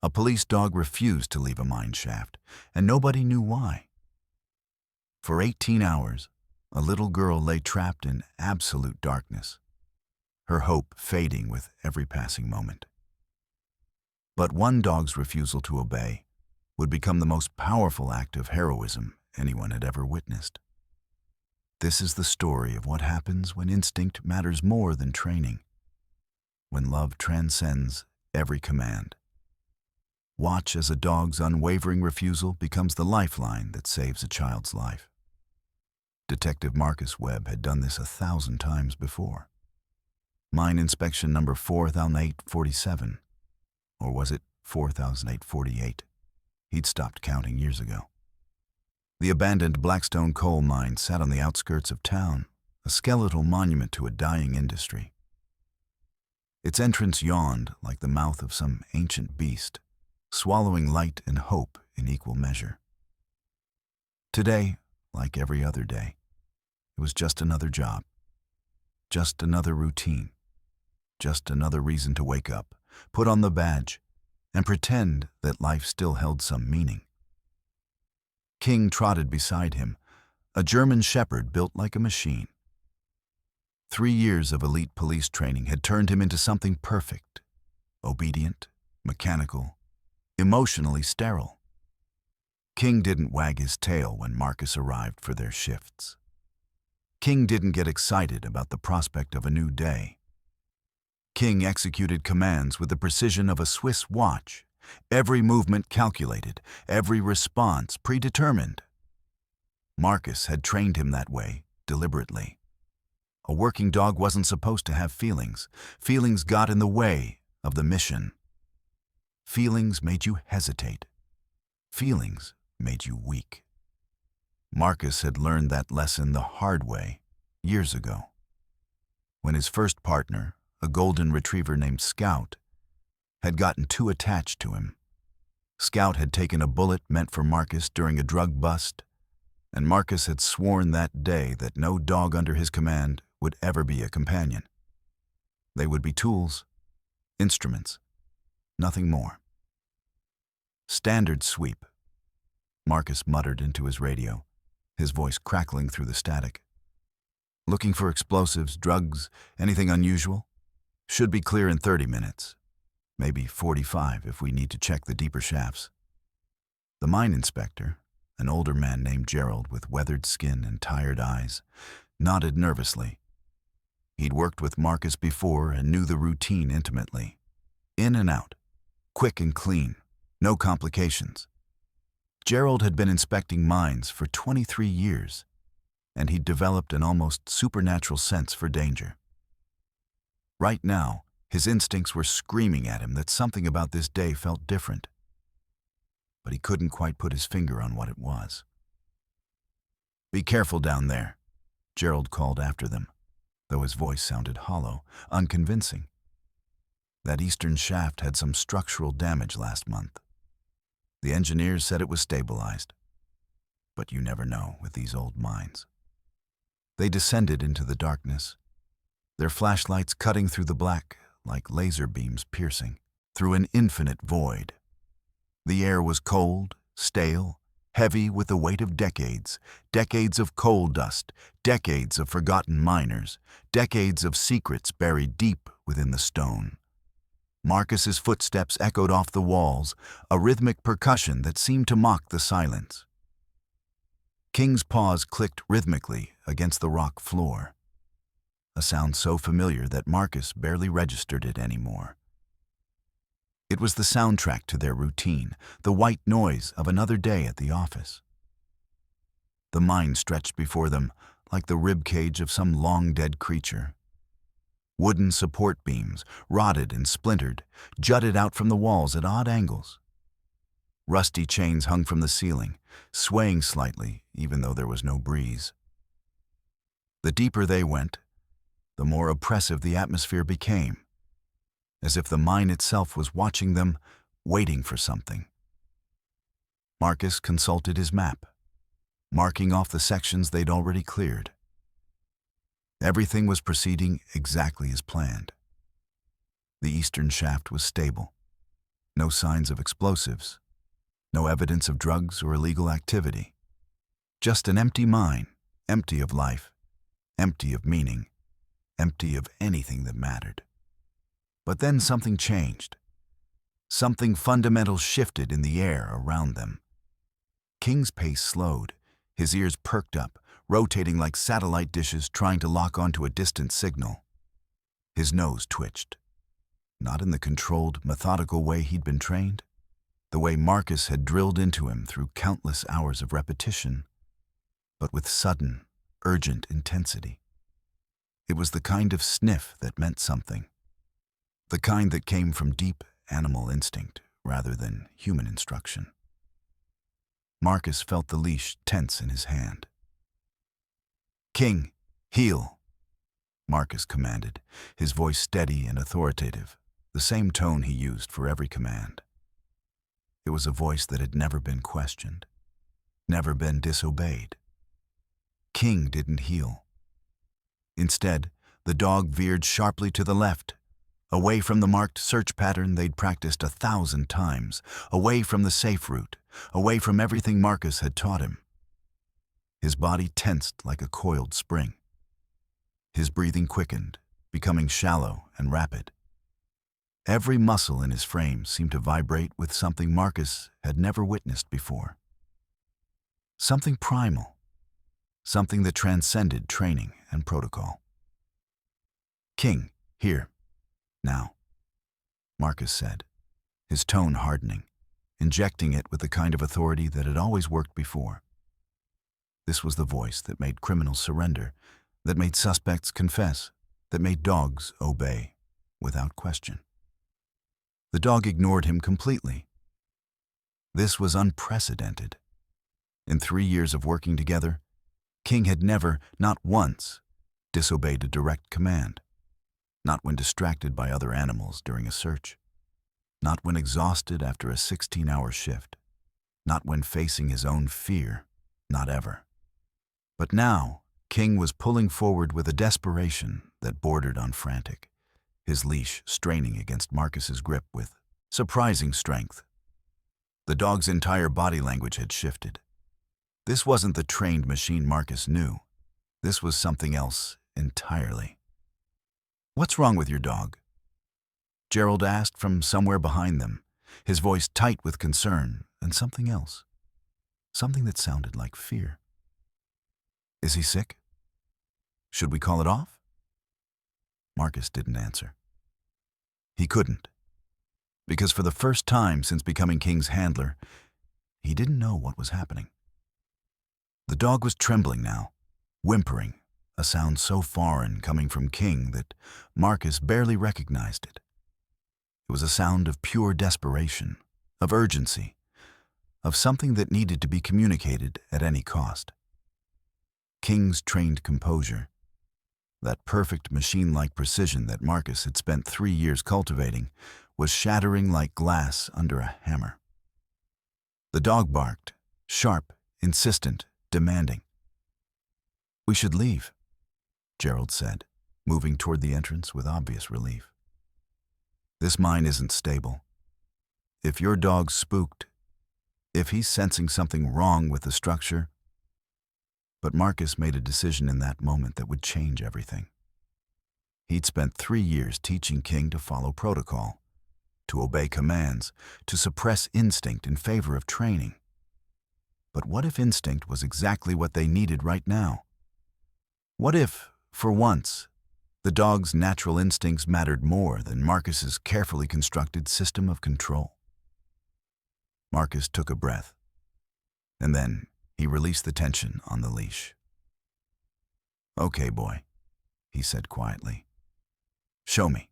A police dog refused to leave a mine shaft, and nobody knew why. For 18 hours, a little girl lay trapped in absolute darkness, her hope fading with every passing moment. But one dog's refusal to obey would become the most powerful act of heroism anyone had ever witnessed. This is the story of what happens when instinct matters more than training, when love transcends every command. Watch as a dog's unwavering refusal becomes the lifeline that saves a child's life. Detective Marcus Webb had done this 1,000 times before. Mine inspection number 4847, or was it 4848? He'd stopped counting years ago. The abandoned Blackstone coal mine sat on the outskirts of town, a skeletal monument to a dying industry. Its entrance yawned like the mouth of some ancient beast, swallowing light and hope in equal measure. Today, like every other day, it was just another job, just another routine, just another reason to wake up, put on the badge, and pretend that life still held some meaning. King trotted beside him, a German shepherd built like a machine. 3 years of elite police training had turned him into something perfect, obedient, mechanical, emotionally sterile. King didn't wag his tail when Marcus arrived for their shifts. King didn't get excited about the prospect of a new day. King executed commands with the precision of a Swiss watch, every movement calculated, every response predetermined. Marcus had trained him that way, deliberately. A working dog wasn't supposed to have feelings. Feelings got in the way of the mission. Feelings made you hesitate. Feelings made you weak. Marcus had learned that lesson the hard way years ago, when his first partner, a golden retriever named Scout, had gotten too attached to him. Scout had taken a bullet meant for Marcus during a drug bust, and Marcus had sworn that day that no dog under his command would ever be a companion. They would be tools, instruments, nothing more. Standard sweep, Marcus muttered into his radio, his voice crackling through the static. Looking for explosives, drugs, anything unusual? Should be clear in 30 minutes. Maybe 45 if we need to check the deeper shafts. The mine inspector, an older man named Gerald with weathered skin and tired eyes, nodded nervously. He'd worked with Marcus before and knew the routine intimately. In and out, quick and clean, no complications. Gerald had been inspecting mines for 23 years, and he'd developed an almost supernatural sense for danger. Right now, his instincts were screaming at him that something about this day felt different, but he couldn't quite put his finger on what it was. "Be careful down there," Gerald called after them, though his voice sounded hollow, unconvincing. That eastern shaft had some structural damage last month. The engineers said it was stabilized, but you never know with these old mines. They descended into the darkness, their flashlights cutting through the black like laser beams piercing through an infinite void. The air was cold, stale, heavy with the weight of decades, decades of coal dust, decades of forgotten miners, decades of secrets buried deep within the stone. Marcus's footsteps echoed off the walls, a rhythmic percussion that seemed to mock the silence. King's paws clicked rhythmically against the rock floor, a sound so familiar that Marcus barely registered it anymore. It was the soundtrack to their routine, the white noise of another day at the office. The mine stretched before them like the ribcage of some long-dead creature. Wooden support beams, rotted and splintered, jutted out from the walls at odd angles. Rusty chains hung from the ceiling, swaying slightly even though there was no breeze. The deeper they went, the more oppressive the atmosphere became, as if the mine itself was watching them, waiting for something. Marcus consulted his map, marking off the sections they'd already cleared. Everything was proceeding exactly as planned. The eastern shaft was stable. No signs of explosives, no evidence of drugs or illegal activity. Just an empty mine, empty of life, empty of meaning, empty of anything that mattered. But then something changed. Something fundamental shifted in the air around them. King's pace slowed, his ears perked up, rotating like satellite dishes trying to lock onto a distant signal. His nose twitched. Not in the controlled, methodical way he'd been trained, the way Marcus had drilled into him through countless hours of repetition, but with sudden, urgent intensity. It was the kind of sniff that meant something, the kind that came from deep animal instinct rather than human instruction. Marcus felt the leash tense in his hand. "King, heel," Marcus commanded, his voice steady and authoritative, the same tone he used for every command. It was a voice that had never been questioned, never been disobeyed. King didn't heel. Instead, the dog veered sharply to the left, away from the marked search pattern they'd practiced 1,000 times, away from the safe route, away from everything Marcus had taught him. His body tensed like a coiled spring. His breathing quickened, becoming shallow and rapid. Every muscle in his frame seemed to vibrate with something Marcus had never witnessed before. Something primal, something that transcended training and protocol. "King, here, now," Marcus said, his tone hardening, injecting it with the kind of authority that had always worked before. This was the voice that made criminals surrender, that made suspects confess, that made dogs obey, without question. The dog ignored him completely. This was unprecedented. In 3 years of working together, King had never, not once, disobeyed a direct command. Not when distracted by other animals during a search. Not when exhausted after a 16-hour shift. Not when facing his own fear. Not ever. But now, King was pulling forward with a desperation that bordered on frantic, his leash straining against Marcus's grip with surprising strength. The dog's entire body language had shifted. This wasn't the trained machine Marcus knew. This was something else entirely. "What's wrong with your dog?" Gerald asked from somewhere behind them, his voice tight with concern and something else. Something that sounded like fear. "Is he sick? Should we call it off?" Marcus didn't answer. He couldn't. Because for the first time since becoming King's handler, he didn't know what was happening. The dog was trembling now, whimpering, a sound so foreign coming from King that Marcus barely recognized it. It was a sound of pure desperation, of urgency, of something that needed to be communicated at any cost. King's trained composure, that perfect machine-like precision that Marcus had spent 3 years cultivating, was shattering like glass under a hammer. The dog barked, sharp, insistent, demanding. "We should leave," Gerald said, moving toward the entrance with obvious relief. "This mine isn't stable. If your dog's spooked, if he's sensing something wrong with the structure..." But Marcus made a decision in that moment that would change everything. He'd spent 3 years teaching King to follow protocol, to obey commands, to suppress instinct in favor of training. But what if instinct was exactly what they needed right now? What if, for once, the dog's natural instincts mattered more than Marcus's carefully constructed system of control? Marcus took a breath, and then he released the tension on the leash. "Okay, boy," he said quietly. "Show me."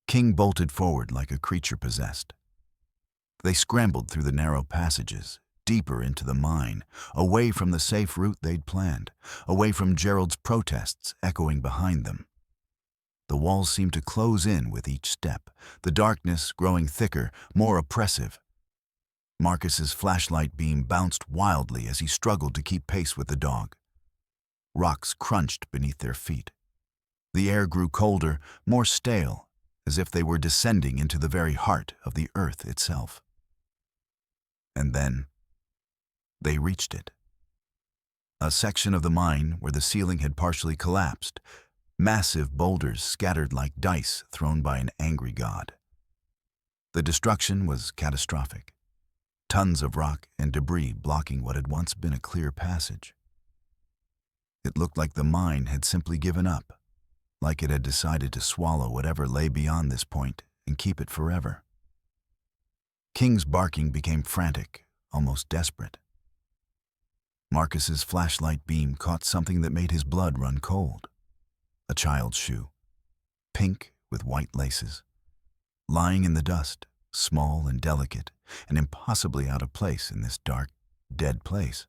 King bolted forward like a creature possessed. They scrambled through the narrow passages, deeper into the mine, away from the safe route they'd planned, away from Gerald's protests echoing behind them. The walls seemed to close in with each step, the darkness growing thicker, more oppressive. Marcus's flashlight beam bounced wildly as he struggled to keep pace with the dog. Rocks crunched beneath their feet. The air grew colder, more stale, as if they were descending into the very heart of the earth itself. And then they reached it. A section of the mine where the ceiling had partially collapsed, massive boulders scattered like dice thrown by an angry god. The destruction was catastrophic. Tons of rock and debris blocking what had once been a clear passage. It looked like the mine had simply given up, like it had decided to swallow whatever lay beyond this point and keep it forever. King's barking became frantic, almost desperate. Marcus's flashlight beam caught something that made his blood run cold. A child's shoe, pink with white laces, lying in the dust, small and delicate, and impossibly out of place in this dark, dead place.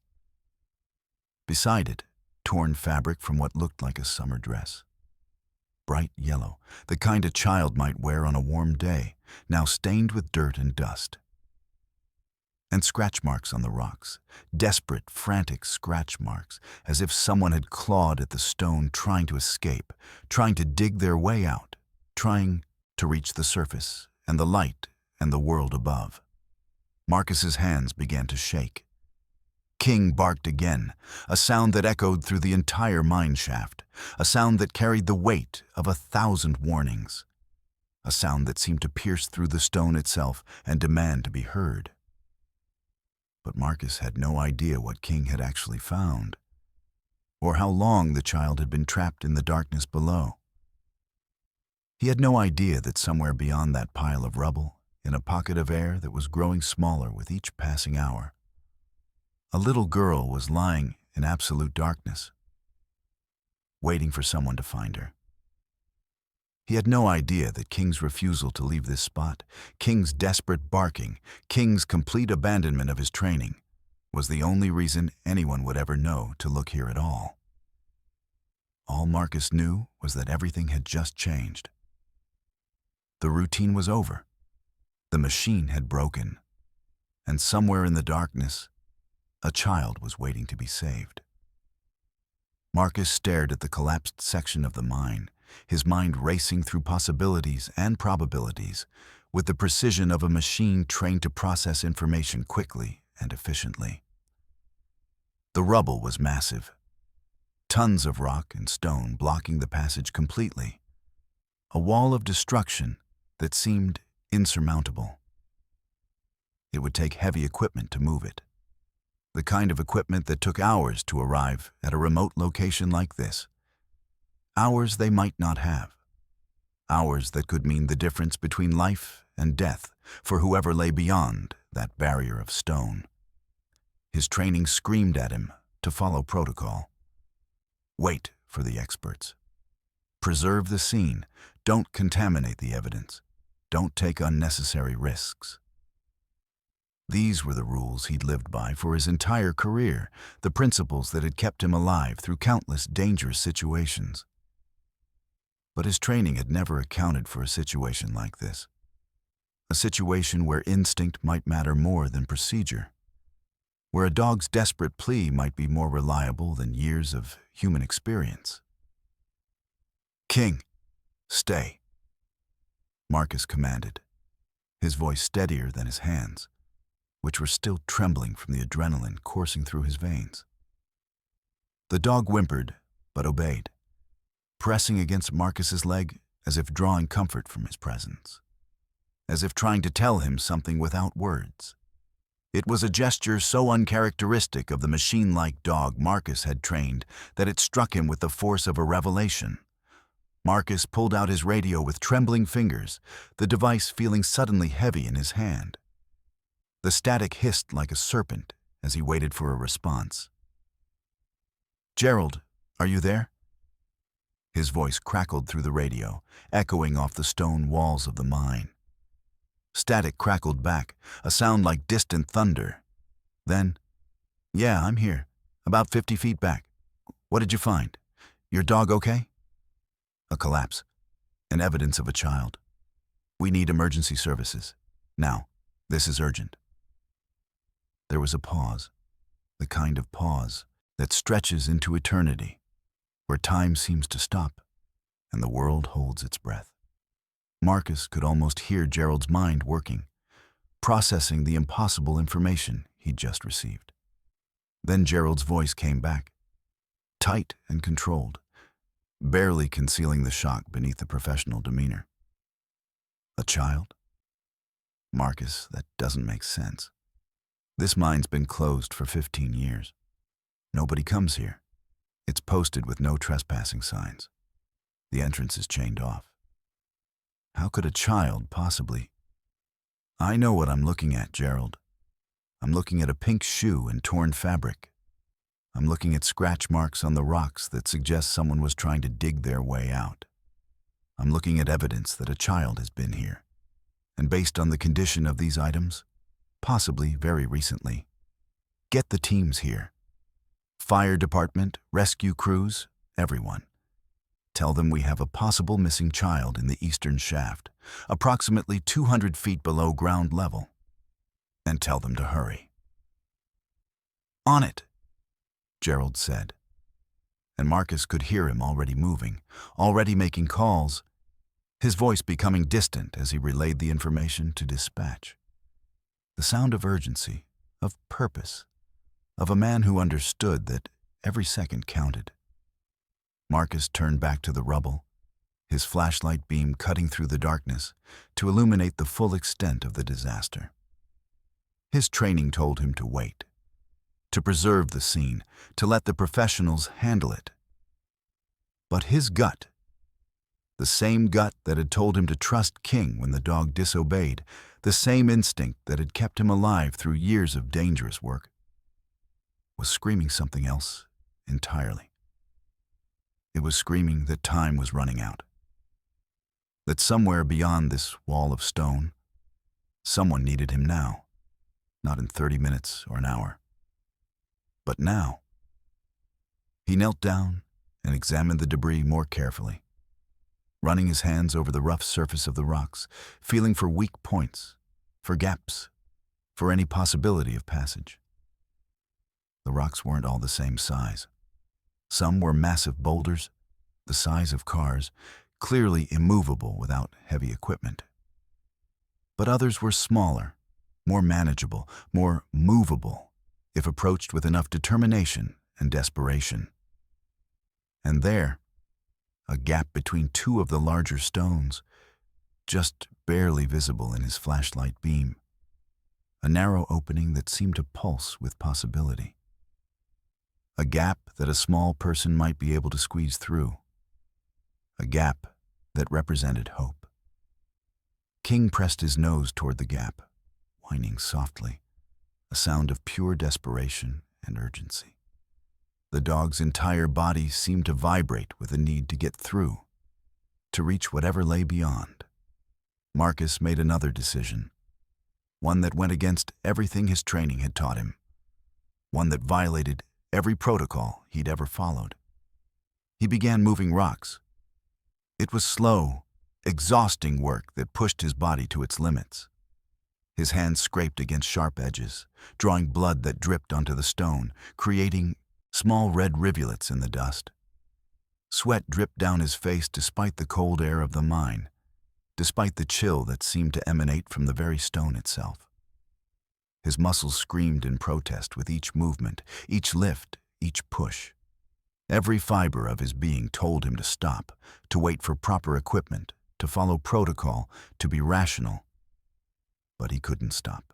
Beside it, torn fabric from what looked like a summer dress. Bright yellow, the kind a child might wear on a warm day, now stained with dirt and dust. And scratch marks on the rocks, desperate, frantic scratch marks, as if someone had clawed at the stone trying to escape, trying to dig their way out, trying to reach the surface and the light and the world above. Marcus's hands began to shake. King barked again, a sound that echoed through the entire mine shaft, a sound that carried the weight of 1,000 warnings, a sound that seemed to pierce through the stone itself and demand to be heard. But Marcus had no idea what King had actually found, or how long the child had been trapped in the darkness below. He had no idea that somewhere beyond that pile of rubble, in a pocket of air that was growing smaller with each passing hour, a little girl was lying in absolute darkness, waiting for someone to find her. He had no idea that King's refusal to leave this spot, King's desperate barking, King's complete abandonment of his training, was the only reason anyone would ever know to look here at all. All Marcus knew was that everything had just changed. The routine was over. The machine had broken, and somewhere in the darkness, a child was waiting to be saved. Marcus stared at the collapsed section of the mine, his mind racing through possibilities and probabilities with the precision of a machine trained to process information quickly and efficiently. The rubble was massive. Tons of rock and stone blocking the passage completely. A wall of destruction that seemed insurmountable. It would take heavy equipment to move it. The kind of equipment that took hours to arrive at a remote location like this. Hours they might not have. Hours that could mean the difference between life and death for whoever lay beyond that barrier of stone. His training screamed at him to follow protocol. Wait for the experts. Preserve the scene. Don't contaminate the evidence. Don't take unnecessary risks. These were the rules he'd lived by for his entire career, the principles that had kept him alive through countless dangerous situations. But his training had never accounted for a situation like this. A situation where instinct might matter more than procedure. Where a dog's desperate plea might be more reliable than years of human experience. "King, stay," Marcus commanded, his voice steadier than his hands, which were still trembling from the adrenaline coursing through his veins. The dog whimpered, but obeyed, pressing against Marcus's leg as if drawing comfort from his presence, as if trying to tell him something without words. It was a gesture so uncharacteristic of the machine-like dog Marcus had trained that it struck him with the force of a revelation. Marcus pulled out his radio with trembling fingers, the device feeling suddenly heavy in his hand. The static hissed like a serpent as he waited for a response. "Gerald, are you there?" His voice crackled through the radio, echoing off the stone walls of the mine. Static crackled back, a sound like distant thunder. Then, "Yeah, I'm here, about 50 feet back. What did you find? Your dog okay?" A collapse, an evidence of a child. "We need emergency services. Now, this is urgent." There was a pause, the kind of pause that stretches into eternity, where time seems to stop and the world holds its breath. Marcus could almost hear Gerald's mind working, processing the impossible information he'd just received. Then Gerald's voice came back, tight and controlled, barely concealing the shock beneath the professional demeanor. A child? Marcus, that doesn't make sense. This mine's been closed for 15 years. Nobody comes here. It's posted with no trespassing signs. The entrance is chained off. How could a child possibly? I know what I'm looking at, Gerald. I'm looking at a pink shoe and torn fabric. I'm looking at scratch marks on the rocks that suggest someone was trying to dig their way out. I'm looking at evidence that a child has been here. And based on the condition of these items, possibly very recently, get the teams here. Fire department, rescue crews, everyone. Tell them we have a possible missing child in the eastern shaft, approximately 200 feet below ground level. And tell them to hurry. On it, Gerald said. And Marcus could hear him already moving, already making calls, his voice becoming distant as he relayed the information to dispatch. The sound of urgency, of purpose, of a man who understood that every second counted. Marcus turned back to the rubble, his flashlight beam cutting through the darkness to illuminate the full extent of the disaster. His training told him to wait, to preserve the scene, to let the professionals handle it. But his gut, the same gut that had told him to trust King when the dog disobeyed, the same instinct that had kept him alive through years of dangerous work, was screaming something else entirely. It was screaming that time was running out. That somewhere beyond this wall of stone, someone needed him now, not in 30 minutes or an hour, but now. He knelt down and examined the debris more carefully, running his hands over the rough surface of the rocks, feeling for weak points, for gaps, for any possibility of passage. The rocks weren't all the same size. Some were massive boulders, the size of cars, clearly immovable without heavy equipment. But others were smaller, more manageable, more movable, if approached with enough determination and desperation. And there, a gap between two of the larger stones, just barely visible in his flashlight beam, a narrow opening that seemed to pulse with possibility. A gap that a small person might be able to squeeze through. A gap that represented hope. King pressed his nose toward the gap, whining softly, a sound of pure desperation and urgency. The dog's entire body seemed to vibrate with a need to get through, to reach whatever lay beyond. Marcus made another decision, one that went against everything his training had taught him, one that violated every protocol he'd ever followed. He began moving rocks. It was slow, exhausting work that pushed his body to its limits. His hands scraped against sharp edges, drawing blood that dripped onto the stone, creating small red rivulets in the dust. Sweat dripped down his face despite the cold air of the mine, despite the chill that seemed to emanate from the very stone itself. His muscles screamed in protest with each movement, each lift, each push. Every fiber of his being told him to stop, to wait for proper equipment, to follow protocol, to be rational. But he couldn't stop.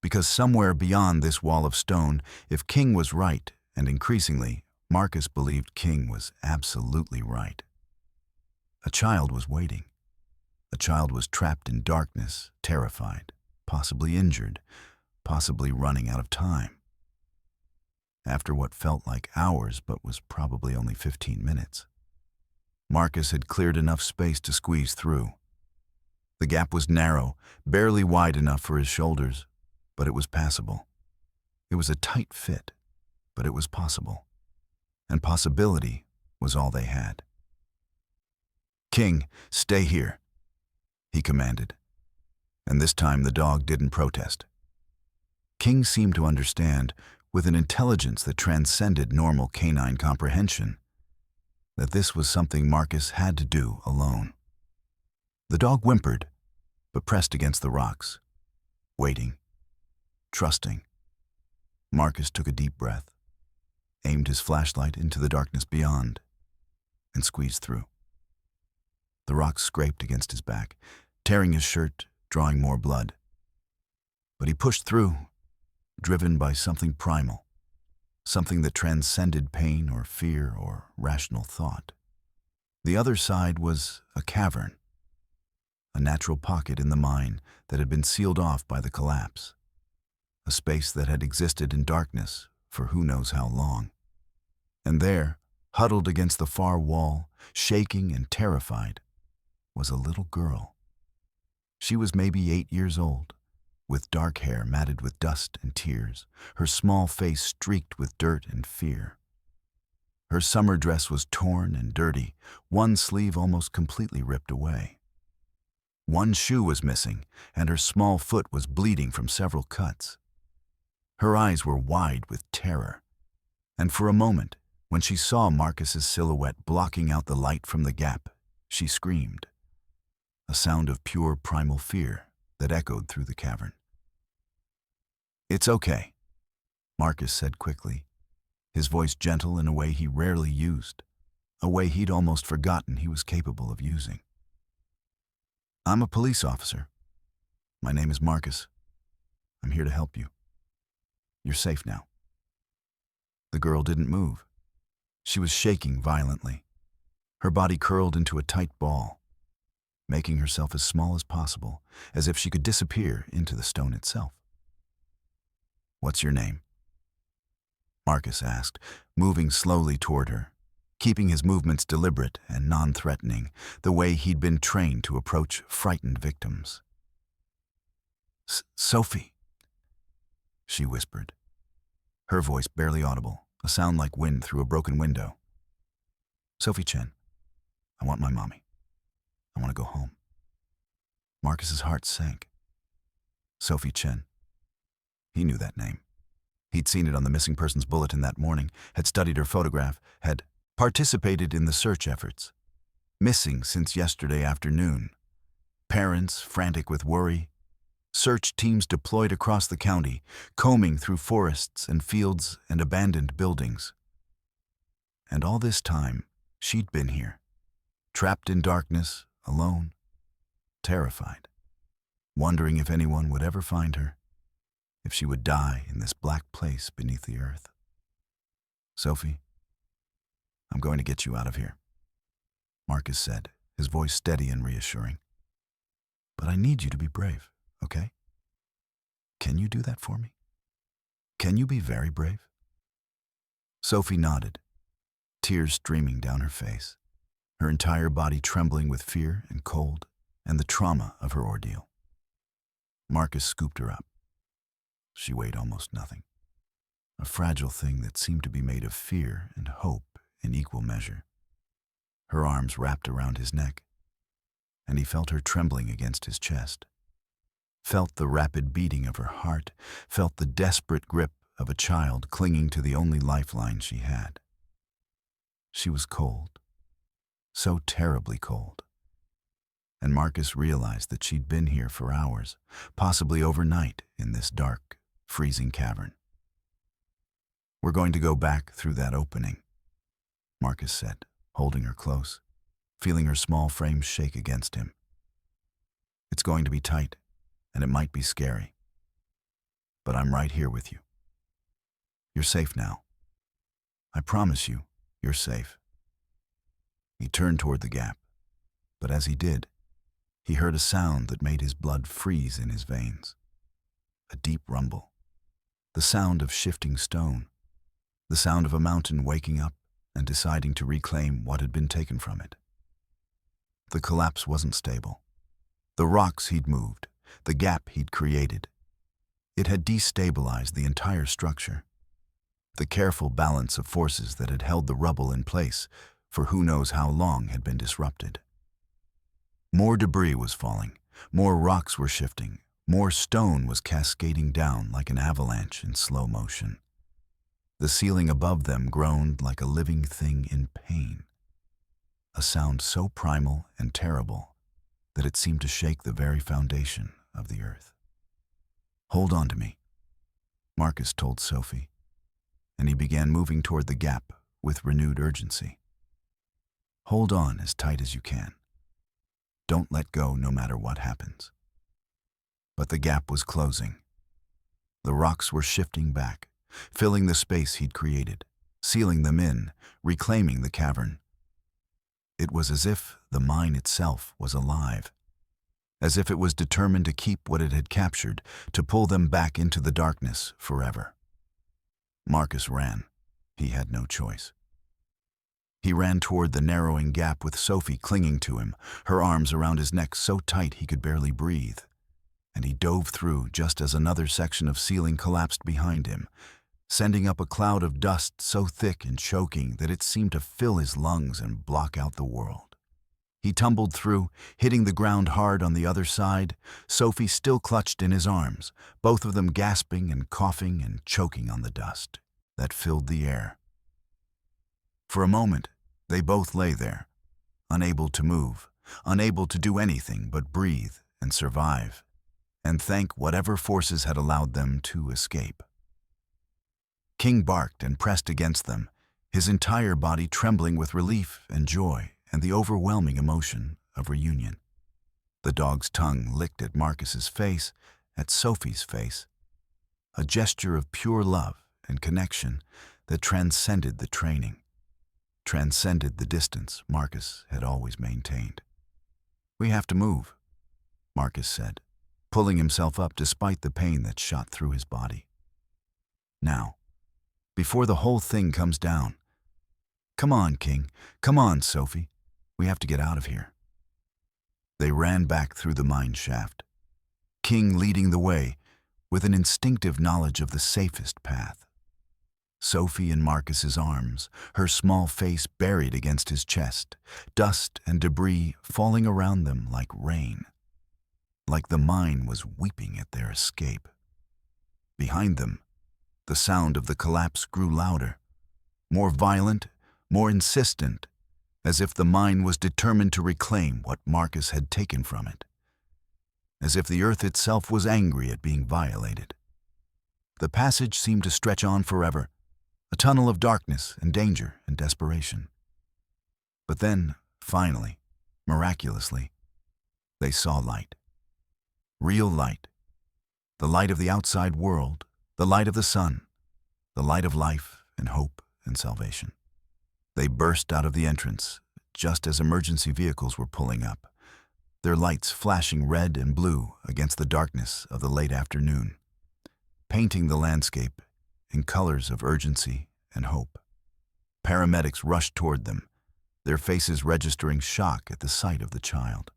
Because somewhere beyond this wall of stone, if King was right, and increasingly, Marcus believed King was absolutely right, a child was waiting. A child was trapped in darkness, terrified, possibly injured, possibly running out of time. After what felt like hours but was probably only 15 minutes, Marcus had cleared enough space to squeeze through. The gap was narrow, barely wide enough for his shoulders, but it was passable. It was a tight fit, but it was possible. And possibility was all they had. "King, stay here," he commanded. And this time the dog didn't protest. King seemed to understand, with an intelligence that transcended normal canine comprehension, that this was something Marcus had to do alone. The dog whimpered, but pressed against the rocks, waiting, trusting. Marcus took a deep breath, aimed his flashlight into the darkness beyond, and squeezed through. The rocks scraped against his back, tearing his shirt, drawing more blood. But he pushed through, driven by something primal, something that transcended pain or fear or rational thought. The other side was a cavern, a natural pocket in the mine that had been sealed off by the collapse, a space that had existed in darkness for who knows how long. And there, huddled against the far wall, shaking and terrified, was a little girl. She was maybe 8 years old, with dark hair matted with dust and tears, her small face streaked with dirt and fear. Her summer dress was torn and dirty, one sleeve almost completely ripped away. One shoe was missing, and her small foot was bleeding from several cuts. Her eyes were wide with terror, and for a moment, when she saw Marcus's silhouette blocking out the light from the gap, she screamed, a sound of pure primal fear that echoed through the cavern. "It's okay," Marcus said quickly, his voice gentle in a way he rarely used, a way he'd almost forgotten he was capable of using. "I'm a police officer. My name is Marcus. I'm here to help you. You're safe now." The girl didn't move. She was shaking violently, her body curled into a tight ball, making herself as small as possible, as if she could disappear into the stone itself. "What's your name?" Marcus asked, moving slowly toward her, keeping his movements deliberate and non-threatening, the way he'd been trained to approach frightened victims. "Sophie," she whispered, her voice barely audible, a sound like wind through a broken window. "Sophie Chen. I want my mommy. I want to go home." Marcus's heart sank. Sophie Chen. He knew that name. He'd seen it on the missing persons bulletin that morning, had studied her photograph, had participated in the search efforts. Missing since yesterday afternoon. Parents frantic with worry. Search teams deployed across the county, combing through forests and fields and abandoned buildings. And all this time, she'd been here, trapped in darkness, alone, terrified, wondering if anyone would ever find her, if she would die in this black place beneath the earth. "Sophie, I'm going to get you out of here," Marcus said, his voice steady and reassuring. "But I need you to be brave, okay? Can you do that for me? Can you be very brave?" Sophie nodded, tears streaming down her face, her entire body trembling with fear and cold and the trauma of her ordeal. Marcus scooped her up. She weighed almost nothing, a fragile thing that seemed to be made of fear and hope in equal measure. Her arms wrapped around his neck, and he felt her trembling against his chest, felt the rapid beating of her heart, felt the desperate grip of a child clinging to the only lifeline she had. She was cold, so terribly cold, and Marcus realized that she'd been here for hours, possibly overnight in this dark, freezing cavern. "We're going to go back through that opening," Marcus said, holding her close, feeling her small frame shake against him. "It's going to be tight, and it might be scary. But I'm right here with you. You're safe now. I promise you, you're safe." He turned toward the gap, but as he did, he heard a sound that made his blood freeze in his veins. A deep rumble. The sound of shifting stone. The sound of a mountain waking up and deciding to reclaim what had been taken from it. The collapse wasn't stable. The rocks he'd moved, the gap he'd created, it had destabilized the entire structure. The careful balance of forces that had held the rubble in place for who knows how long had been disrupted. More debris was falling, more rocks were shifting, more stone was cascading down like an avalanche in slow motion. The ceiling above them groaned like a living thing in pain, a sound so primal and terrible that it seemed to shake the very foundation of the earth. "Hold on to me," Marcus told Sophie, and he began moving toward the gap with renewed urgency. "Hold on as tight as you can. Don't let go no matter what happens." But the gap was closing. The rocks were shifting back, filling the space he'd created, sealing them in, reclaiming the cavern. It was as if the mine itself was alive, as if it was determined to keep what it had captured, to pull them back into the darkness forever. Marcus ran. He had no choice. He ran toward the narrowing gap with Sophie clinging to him, her arms around his neck so tight he could barely breathe. And he dove through just as another section of ceiling collapsed behind him, sending up a cloud of dust so thick and choking that it seemed to fill his lungs and block out the world. He tumbled through, hitting the ground hard on the other side, Sophie still clutched in his arms, both of them gasping and coughing and choking on the dust that filled the air. For a moment, they both lay there, unable to move, unable to do anything but breathe and survive, and thank whatever forces had allowed them to escape. King barked and pressed against them, his entire body trembling with relief and joy and the overwhelming emotion of reunion. The dog's tongue licked at Marcus's face, at Sophie's face, a gesture of pure love and connection that transcended the training, transcended the distance Marcus had always maintained. "We have to move," Marcus said, pulling himself up despite the pain that shot through his body. "Now, before the whole thing comes down. Come on, King. Come on, Sophie. We have to get out of here." They ran back through the mine shaft, King leading the way with an instinctive knowledge of the safest path. Sophie in Marcus's arms, her small face buried against his chest, dust and debris falling around them like rain, like the mine was weeping at their escape. Behind them, the sound of the collapse grew louder, more violent, more insistent, as if the mine was determined to reclaim what Marcus had taken from it, as if the earth itself was angry at being violated. The passage seemed to stretch on forever, a tunnel of darkness and danger and desperation. But then, finally, miraculously, they saw light. Real light. The light of the outside world, the light of the sun, the light of life and hope and salvation. They burst out of the entrance just as emergency vehicles were pulling up, their lights flashing red and blue against the darkness of the late afternoon, painting the landscape in colors of urgency and hope. Paramedics rushed toward them, their faces registering shock at the sight of the child.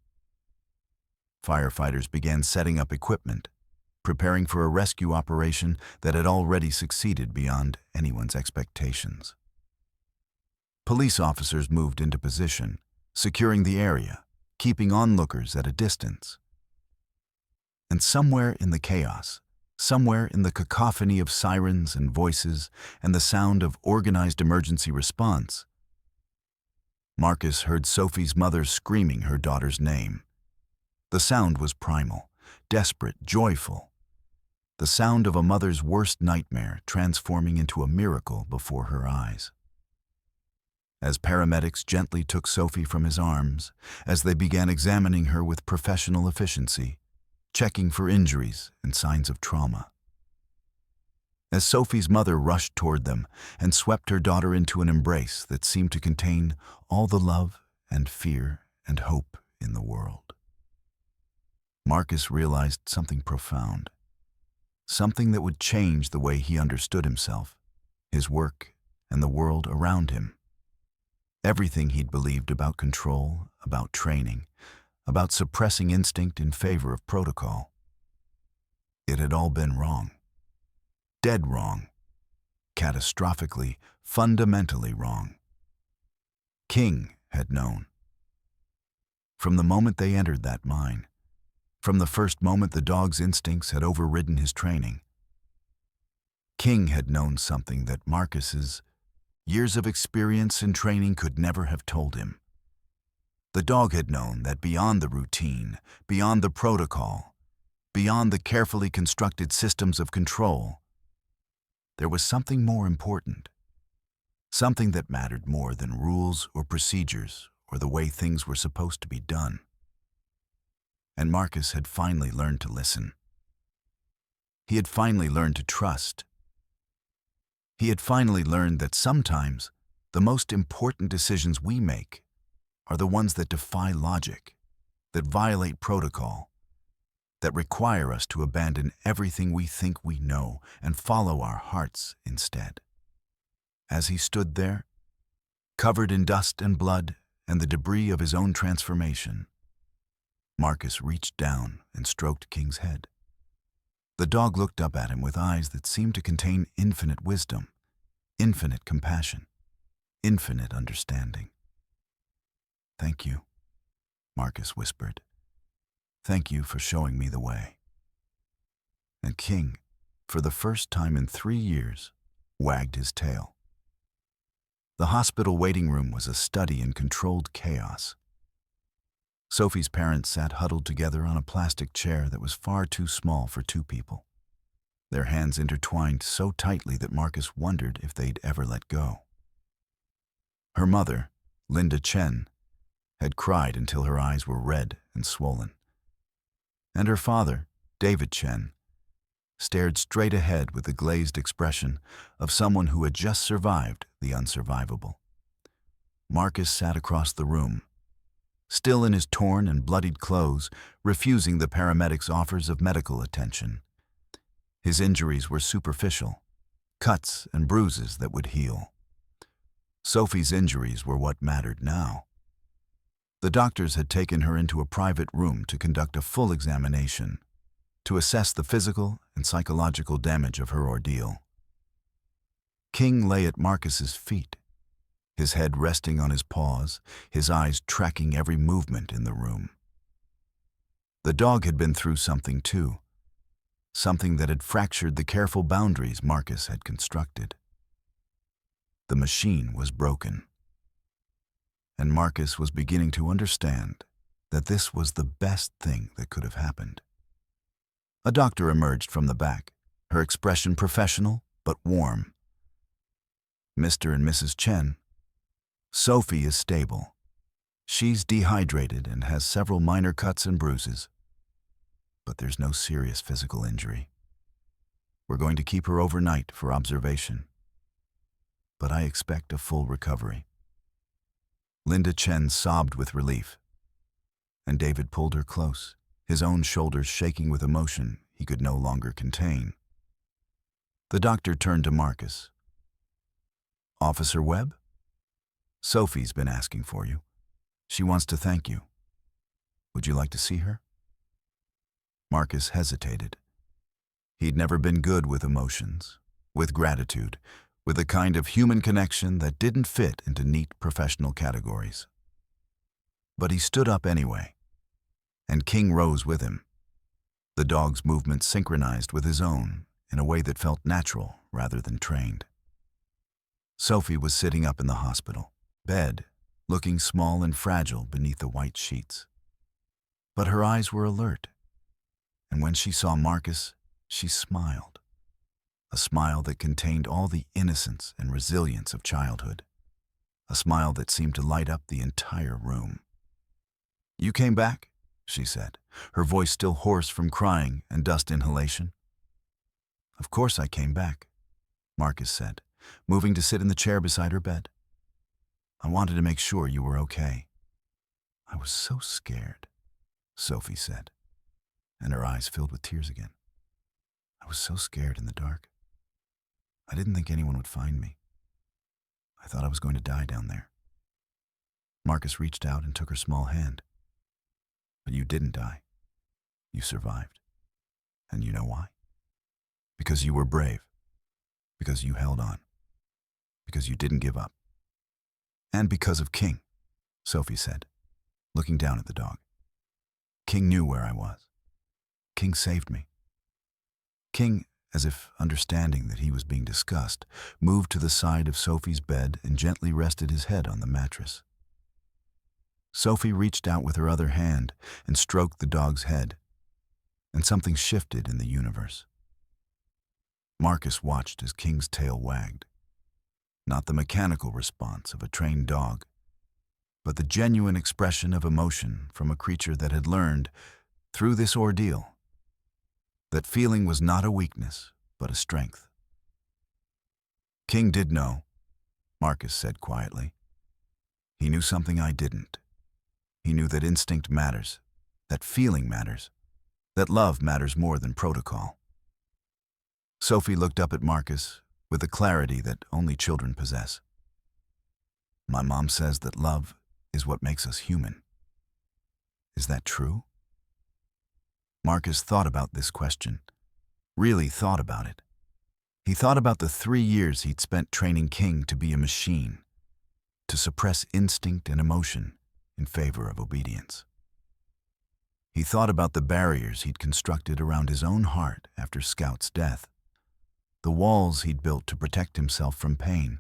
Firefighters began setting up equipment, preparing for a rescue operation that had already succeeded beyond anyone's expectations. Police officers moved into position, securing the area, keeping onlookers at a distance. And somewhere in the chaos, somewhere in the cacophony of sirens and voices and the sound of organized emergency response, Marcus heard Sophie's mother screaming her daughter's name. The sound was primal, desperate, joyful. The sound of a mother's worst nightmare transforming into a miracle before her eyes. As paramedics gently took Sophie from his arms, as they began examining her with professional efficiency, checking for injuries and signs of trauma. As Sophie's mother rushed toward them and swept her daughter into an embrace that seemed to contain all the love and fear and hope in the world. Marcus realized something profound, something that would change the way he understood himself, his work, and the world around him. Everything he'd believed about control, about training, about suppressing instinct in favor of protocol. It had all been wrong. Dead wrong. Catastrophically, fundamentally wrong. King had known. From the moment they entered that mine, from the first moment the dog's instincts had overridden his training, King had known something that Marcus's years of experience and training could never have told him. The dog had known that beyond the routine, beyond the protocol, beyond the carefully constructed systems of control, there was something more important, something that mattered more than rules or procedures or the way things were supposed to be done. And Marcus had finally learned to listen. He had finally learned to trust. He had finally learned that sometimes the most important decisions we make are the ones that defy logic, that violate protocol, that require us to abandon everything we think we know and follow our hearts instead. As he stood there, covered in dust and blood and the debris of his own transformation, Marcus reached down and stroked King's head. The dog looked up at him with eyes that seemed to contain infinite wisdom, infinite compassion, infinite understanding. "Thank you," Marcus whispered. "Thank you for showing me the way." And King, for the first time in 3 years, wagged his tail. The hospital waiting room was a study in controlled chaos. Sophie's parents sat huddled together on a plastic chair that was far too small for 2 people. Their hands intertwined so tightly that Marcus wondered if they'd ever let go. Her mother, Linda Chen, had cried until her eyes were red and swollen. And her father, David Chen, stared straight ahead with the glazed expression of someone who had just survived the unsurvivable. Marcus sat across the room, still in his torn and bloodied clothes, refusing the paramedics' offers of medical attention. His injuries were superficial, cuts and bruises that would heal. Sophie's injuries were what mattered now. The doctors had taken her into a private room to conduct a full examination, to assess the physical and psychological damage of her ordeal. King lay at Marcus's feet, his head resting on his paws, his eyes tracking every movement in the room. The dog had been through something too, something that had fractured the careful boundaries Marcus had constructed. The machine was broken, and Marcus was beginning to understand that this was the best thing that could have happened. A doctor emerged from the back, her expression professional but warm. "Mr. and Mrs. Chen, Sophie is stable. She's dehydrated and has several minor cuts and bruises, but there's no serious physical injury. We're going to keep her overnight for observation, but I expect a full recovery." Linda Chen sobbed with relief, and David pulled her close, his own shoulders shaking with emotion he could no longer contain. The doctor turned to Marcus. "Officer Webb? Sophie's been asking for you. She wants to thank you. Would you like to see her?" Marcus hesitated. He'd never been good with emotions, with gratitude, with the kind of human connection that didn't fit into neat professional categories. But he stood up anyway, and King rose with him. The dog's movements synchronized with his own in a way that felt natural rather than trained. Sophie was sitting up in the hospital bed, looking small and fragile beneath the white sheets. But her eyes were alert, and when she saw Marcus, she smiled. A smile that contained all the innocence and resilience of childhood. A smile that seemed to light up the entire room. "You came back?" she said, her voice still hoarse from crying and dust inhalation. "Of course I came back," Marcus said, moving to sit in the chair beside her bed. "I wanted to make sure you were okay." "I was so scared," Sophie said, and her eyes filled with tears again. "I was so scared in the dark. I didn't think anyone would find me. I thought I was going to die down there." Marcus reached out and took her small hand. "But you didn't die. You survived. And you know why? Because you were brave. Because you held on. Because you didn't give up. And because of King," Sophie said, looking down at the dog. "King knew where I was. King saved me." King, as if understanding that he was being discussed, moved to the side of Sophie's bed and gently rested his head on the mattress. Sophie reached out with her other hand and stroked the dog's head, and something shifted in the universe. Marcus watched as King's tail wagged. Not the mechanical response of a trained dog, but the genuine expression of emotion from a creature that had learned, through this ordeal, that feeling was not a weakness, but a strength. King did know, Marcus said quietly. He knew something I didn't. He knew that instinct matters, that feeling matters, that love matters more than protocol. Sophie looked up at Marcus with a clarity that only children possess. My mom says that love is what makes us human. Is that true? Marcus thought about this question, really thought about it. He thought about the 3 years he'd spent training King to be a machine, to suppress instinct and emotion in favor of obedience. He thought about the barriers he'd constructed around his own heart after Scout's death, the walls he'd built to protect himself from pain.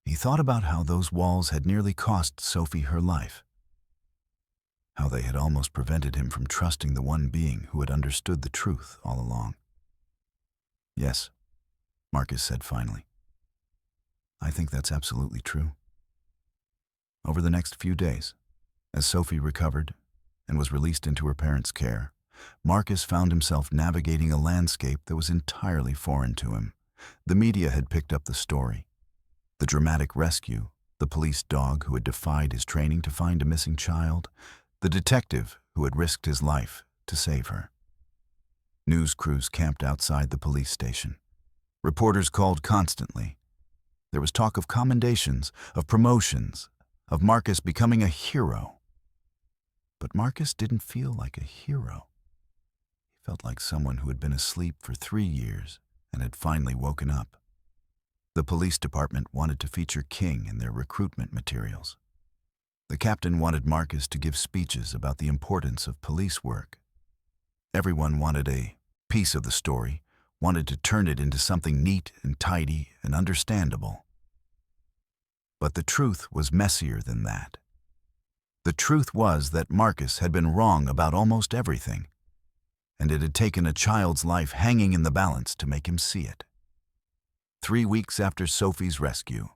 He thought about how those walls had nearly cost Sophie her life, how they had almost prevented him from trusting the one being who had understood the truth all along. Yes, Marcus said finally. I think that's absolutely true. Over the next few days, as Sophie recovered and was released into her parents' care, Marcus found himself navigating a landscape that was entirely foreign to him. The media had picked up the story. The dramatic rescue, the police dog who had defied his training to find a missing child, the detective who had risked his life to save her. News crews camped outside the police station. Reporters called constantly. There was talk of commendations, of promotions, of Marcus becoming a hero. But Marcus didn't feel like a hero. He felt like someone who had been asleep for 3 years and had finally woken up. The police department wanted to feature King in their recruitment materials. The captain wanted Marcus to give speeches about the importance of police work. Everyone wanted a piece of the story, wanted to turn it into something neat and tidy and understandable. But the truth was messier than that. The truth was that Marcus had been wrong about almost everything, and it had taken a child's life hanging in the balance to make him see it. 3 weeks after Sophie's rescue,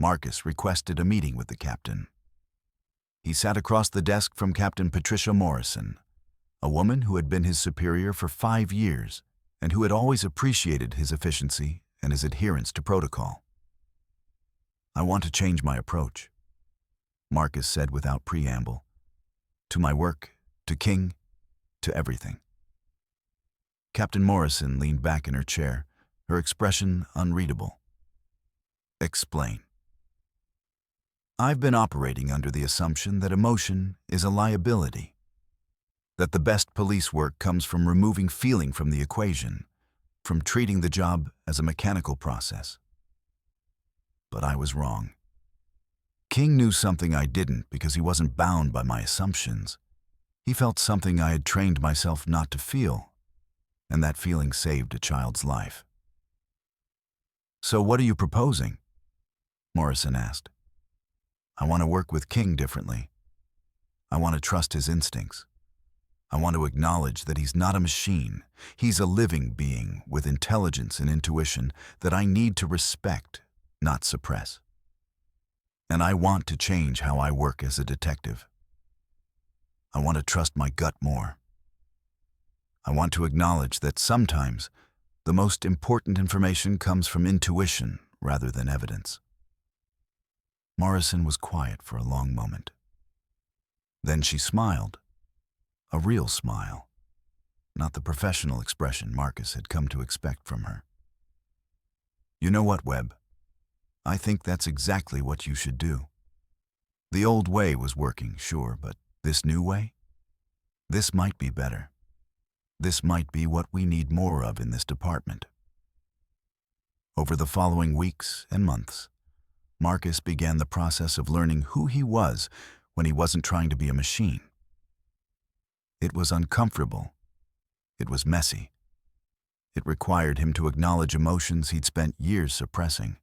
Marcus requested a meeting with the captain. He sat across the desk from Captain Patricia Morrison, a woman who had been his superior for 5 years and who had always appreciated his efficiency and his adherence to protocol. I want to change my approach, Marcus said without preamble. To my work, to King, to everything. Captain Morrison leaned back in her chair, her expression unreadable. Explain. I've been operating under the assumption that emotion is a liability, that the best police work comes from removing feeling from the equation, from treating the job as a mechanical process. But I was wrong. King knew something I didn't because he wasn't bound by my assumptions. He felt something I had trained myself not to feel, and that feeling saved a child's life. So what are you proposing? Morrison asked. I want to work with King differently. I want to trust his instincts. I want to acknowledge that he's not a machine. He's a living being with intelligence and intuition that I need to respect, not suppress. And I want to change how I work as a detective. I want to trust my gut more. I want to acknowledge that sometimes the most important information comes from intuition rather than evidence. Morrison was quiet for a long moment. Then she smiled. A real smile, not the professional expression Marcus had come to expect from her. You know what, Webb? I think that's exactly what you should do. The old way was working, sure, but this new way? This might be better. This might be what we need more of in this department. Over the following weeks and months, Marcus began the process of learning who he was when he wasn't trying to be a machine. It was uncomfortable. It was messy. It required him to acknowledge emotions he'd spent years suppressing.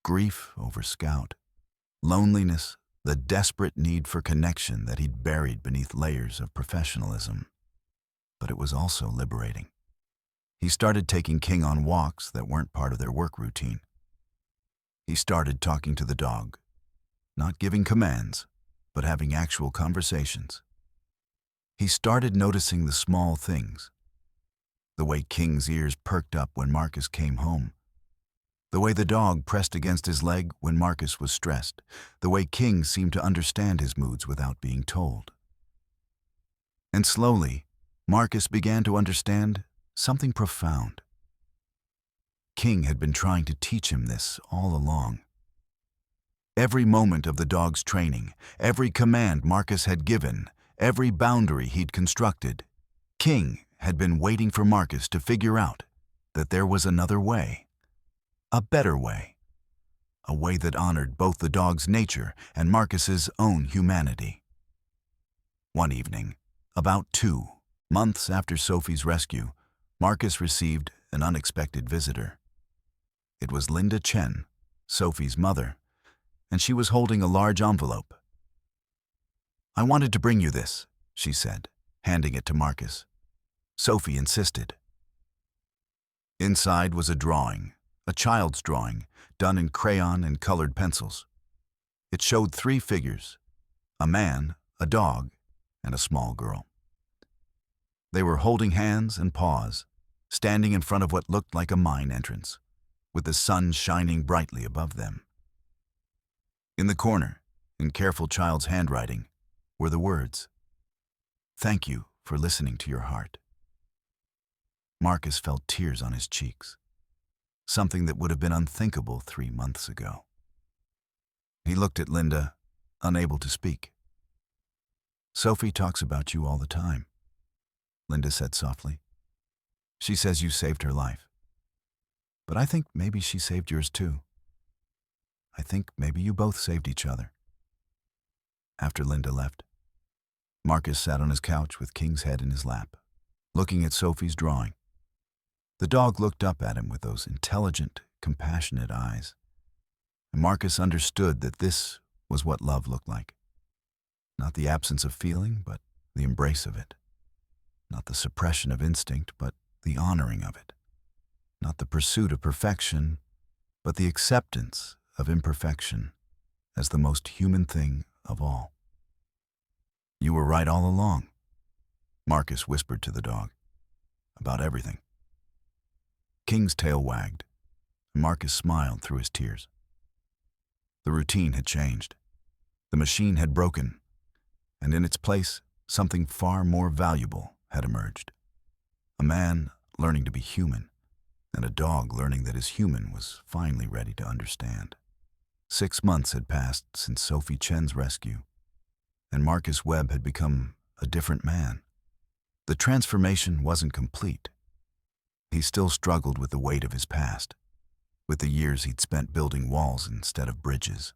Grief over Scout, loneliness, the desperate need for connection that he'd buried beneath layers of professionalism. But it was also liberating. He started taking King on walks that weren't part of their work routine. He started talking to the dog, not giving commands, but having actual conversations. He started noticing the small things. The way King's ears perked up when Marcus came home. The way the dog pressed against his leg when Marcus was stressed. The way King seemed to understand his moods without being told. And slowly, Marcus began to understand something profound. King had been trying to teach him this all along. Every moment of the dog's training, every command Marcus had given, every boundary he'd constructed, King had been waiting for Marcus to figure out that there was another way, a better way, a way that honored both the dog's nature and Marcus's own humanity. One evening, about 2 months after Sophie's rescue, Marcus received an unexpected visitor. It was Linda Chen, Sophie's mother, and she was holding a large envelope. "I wanted to bring you this," she said, handing it to Marcus. Sophie insisted. Inside was a drawing, a child's drawing, done in crayon and colored pencils. It showed 3 figures, a man, a dog, and a small girl. They were holding hands and paws, standing in front of what looked like a mine entrance, with the sun shining brightly above them. In the corner, in careful child's handwriting, were the words, "Thank you for listening to your heart." Marcus felt tears on his cheeks, something that would have been unthinkable 3 months ago. He looked at Linda, unable to speak. "Sophie talks about you all the time," Linda said softly. "She says you saved her life. But I think maybe she saved yours too. I think maybe you both saved each other." After Linda left, Marcus sat on his couch with King's head in his lap, looking at Sophie's drawing. The dog looked up at him with those intelligent, compassionate eyes. And Marcus understood that this was what love looked like. Not the absence of feeling, but the embrace of it. Not the suppression of instinct, but the honoring of it. Not the pursuit of perfection, but the acceptance of imperfection as the most human thing of all. "You were right all along," Marcus whispered to the dog, "about everything." King's tail wagged, and Marcus smiled through his tears. The routine had changed. The machine had broken, and in its place, something far more valuable had emerged. A man learning to be human, and a dog learning that his human was finally ready to understand. 6 months had passed since Sophie Chen's rescue, and Marcus Webb had become a different man. The transformation wasn't complete. He still struggled with the weight of his past, with the years he'd spent building walls instead of bridges.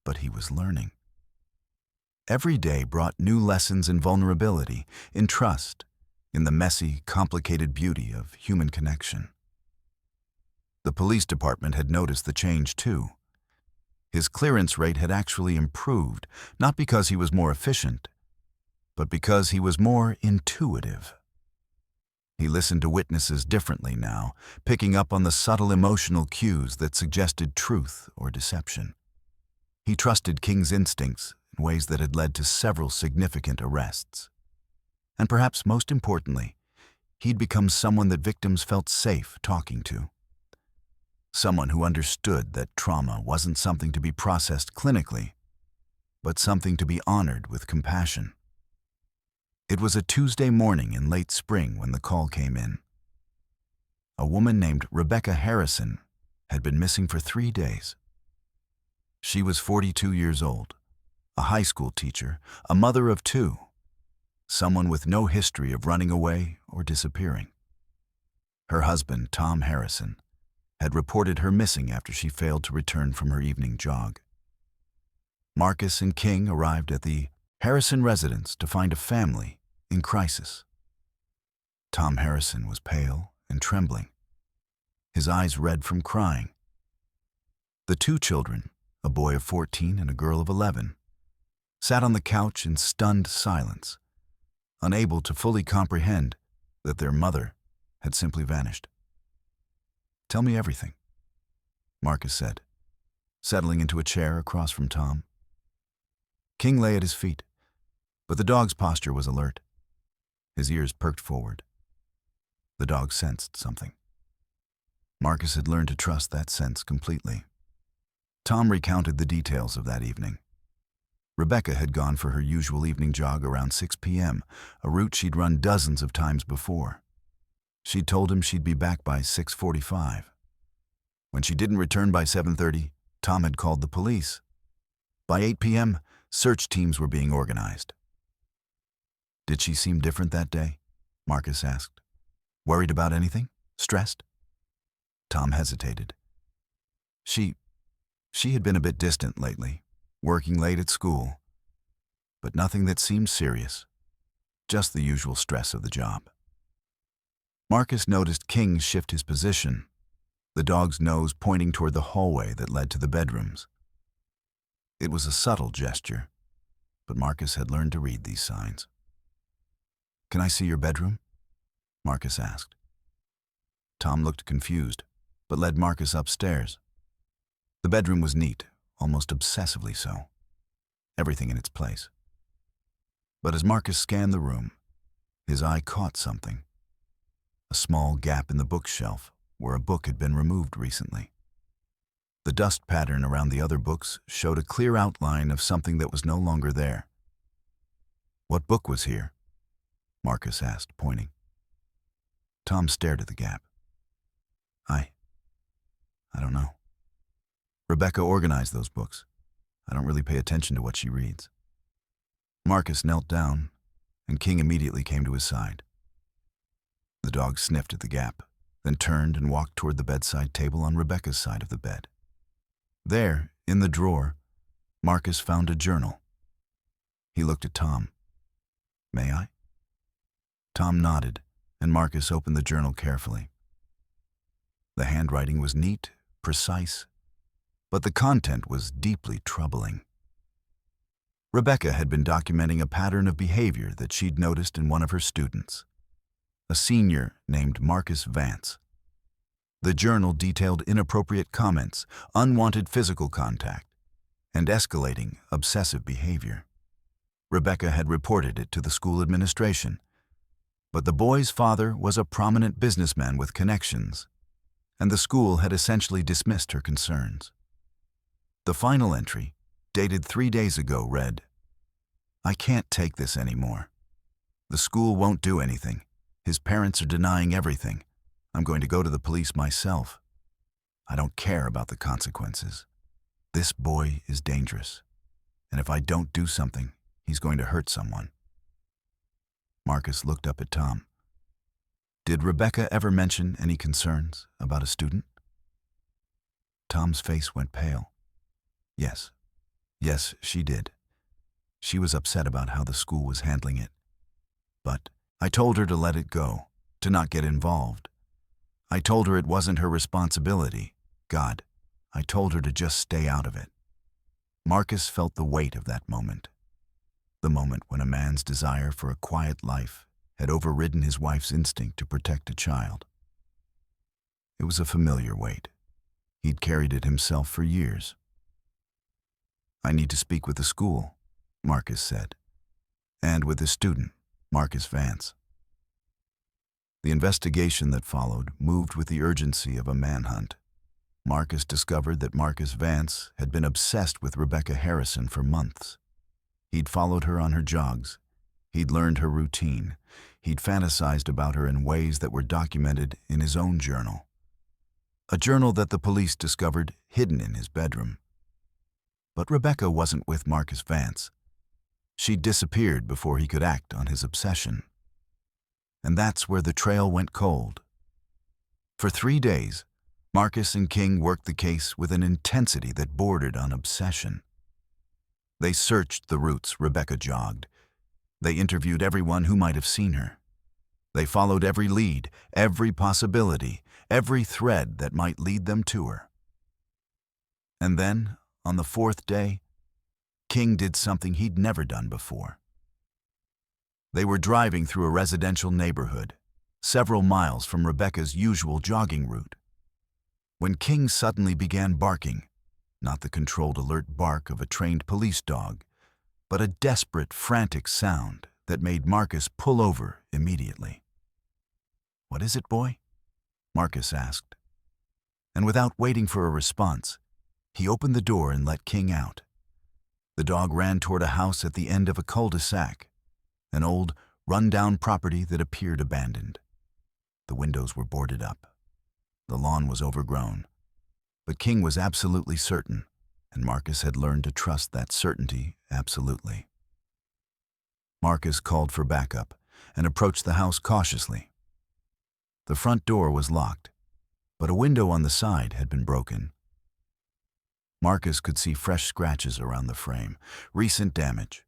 But he was learning. Every day brought new lessons in vulnerability, in trust, in the messy, complicated beauty of human connection. The police department had noticed the change too. His clearance rate had actually improved, not because he was more efficient, but because he was more intuitive. He listened to witnesses differently now, picking up on the subtle emotional cues that suggested truth or deception. He trusted King's instincts in ways that had led to several significant arrests. And perhaps most importantly, he'd become someone that victims felt safe talking to. Someone who understood that trauma wasn't something to be processed clinically, but something to be honored with compassion. It was a Tuesday morning in late spring when the call came in. A woman named Rebecca Harrison had been missing for 3 days. She was 42 years old, a high school teacher, a mother of 2, someone with no history of running away or disappearing. Her husband, Tom Harrison, had reported her missing after she failed to return from her evening jog. Marcus and King arrived at the Harrison residence to find a family in crisis. Tom Harrison was pale and trembling, his eyes red from crying. The 2 children, a boy of 14 and a girl of 11, sat on the couch in stunned silence, unable to fully comprehend that their mother had simply vanished. "Tell me everything," Marcus said, settling into a chair across from Tom. King lay at his feet, but the dog's posture was alert. His ears perked forward. The dog sensed something. Marcus had learned to trust that sense completely. Tom recounted the details of that evening. Rebecca had gone for her usual evening jog around 6 p.m., a route she'd run dozens of times before. She'd told him she'd be back by 6:45. When she didn't return by 7:30, Tom had called the police. By 8 p.m., search teams were being organized. "Did she seem different that day?" Marcus asked. "Worried about anything? Stressed?" Tom hesitated. She had been a bit distant lately, working late at school, but nothing that seemed serious, just the usual stress of the job. Marcus noticed King shift his position, the dog's nose pointing toward the hallway that led to the bedrooms. It was a subtle gesture, but Marcus had learned to read these signs. "Can I see your bedroom?" Marcus asked. Tom looked confused, but led Marcus upstairs. The bedroom was neat, almost obsessively so, everything in its place. But as Marcus scanned the room, his eye caught something. A small gap in the bookshelf where a book had been removed recently. The dust pattern around the other books showed a clear outline of something that was no longer there. "What book was here?" Marcus asked, pointing. Tom stared at the gap. I don't know. Rebecca organized those books. I don't really pay attention to what she reads." Marcus knelt down, and King immediately came to his side. The dog sniffed at the gap, then turned and walked toward the bedside table on Rebecca's side of the bed. There, in the drawer, Marcus found a journal. He looked at Tom. "May I?" Tom nodded, and Marcus opened the journal carefully. The handwriting was neat, precise, but the content was deeply troubling. Rebecca had been documenting a pattern of behavior that she'd noticed in one of her students, a senior named Marcus Vance. The journal detailed inappropriate comments, unwanted physical contact, and escalating obsessive behavior. Rebecca had reported it to the school administration, but the boy's father was a prominent businessman with connections, and the school had essentially dismissed her concerns. The final entry, dated 3 days ago, read, "I can't take this anymore. The school won't do anything. His parents are denying everything. I'm going to go to the police myself. I don't care about the consequences. This boy is dangerous, and if I don't do something, he's going to hurt someone." Marcus looked up at Tom. "Did Rebecca ever mention any concerns about a student?" Tom's face went pale. Yes, she did. She was upset about how the school was handling it. But I told her to let it go, to not get involved. I told her it wasn't her responsibility. God, I told her to just stay out of it." Marcus felt the weight of that moment. The moment when a man's desire for a quiet life had overridden his wife's instinct to protect a child. It was a familiar weight. He'd carried it himself for years. "I need to speak with the school," Marcus said, "and with the student, Marcus Vance." The investigation that followed moved with the urgency of a manhunt. Marcus discovered that Marcus Vance had been obsessed with Rebecca Harrison for months. He'd followed her on her jogs. He'd learned her routine. He'd fantasized about her in ways that were documented in his own journal. A journal that the police discovered hidden in his bedroom. But Rebecca wasn't with Marcus Vance. She'd disappeared before he could act on his obsession. And that's where the trail went cold. For 3 days, Marcus and King worked the case with an intensity that bordered on obsession. They searched the routes Rebecca jogged. They interviewed everyone who might have seen her. They followed every lead, every possibility, every thread that might lead them to her. And then, On the fourth day, King did something he'd never done before. They were driving through a residential neighborhood, several miles from Rebecca's usual jogging route, when King suddenly began barking, not the controlled alert bark of a trained police dog, but a desperate, frantic sound that made Marcus pull over immediately. "What is it, boy?" Marcus asked. And without waiting for a response, he opened the door and let King out. The dog ran toward a house at the end of a cul-de-sac, an old, run-down property that appeared abandoned. The windows were boarded up. The lawn was overgrown. But King was absolutely certain, and Marcus had learned to trust that certainty absolutely. Marcus called for backup and approached the house cautiously. The front door was locked, but a window on the side had been broken. Marcus could see fresh scratches around the frame, recent damage.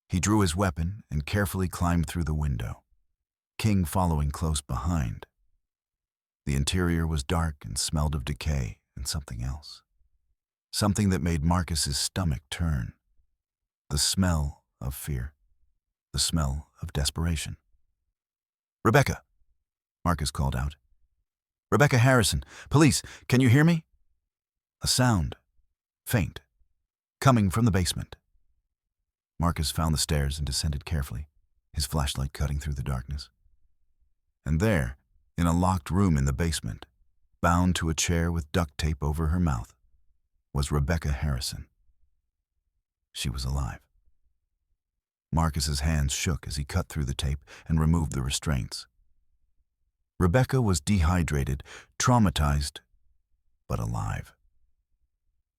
He drew his weapon and carefully climbed through the window, King following close behind. The interior was dark and smelled of decay and something else. Something that made Marcus's stomach turn. The smell of fear. The smell of desperation. "Rebecca!" Marcus called out. "Rebecca Harrison, police, can you hear me?" A sound, faint, coming from the basement. Marcus found the stairs and descended carefully, his flashlight cutting through the darkness. And there, in a locked room in the basement, bound to a chair with duct tape over her mouth, was Rebecca Harrison. She was alive. Marcus's hands shook as he cut through the tape and removed the restraints. Rebecca was dehydrated, traumatized, but alive.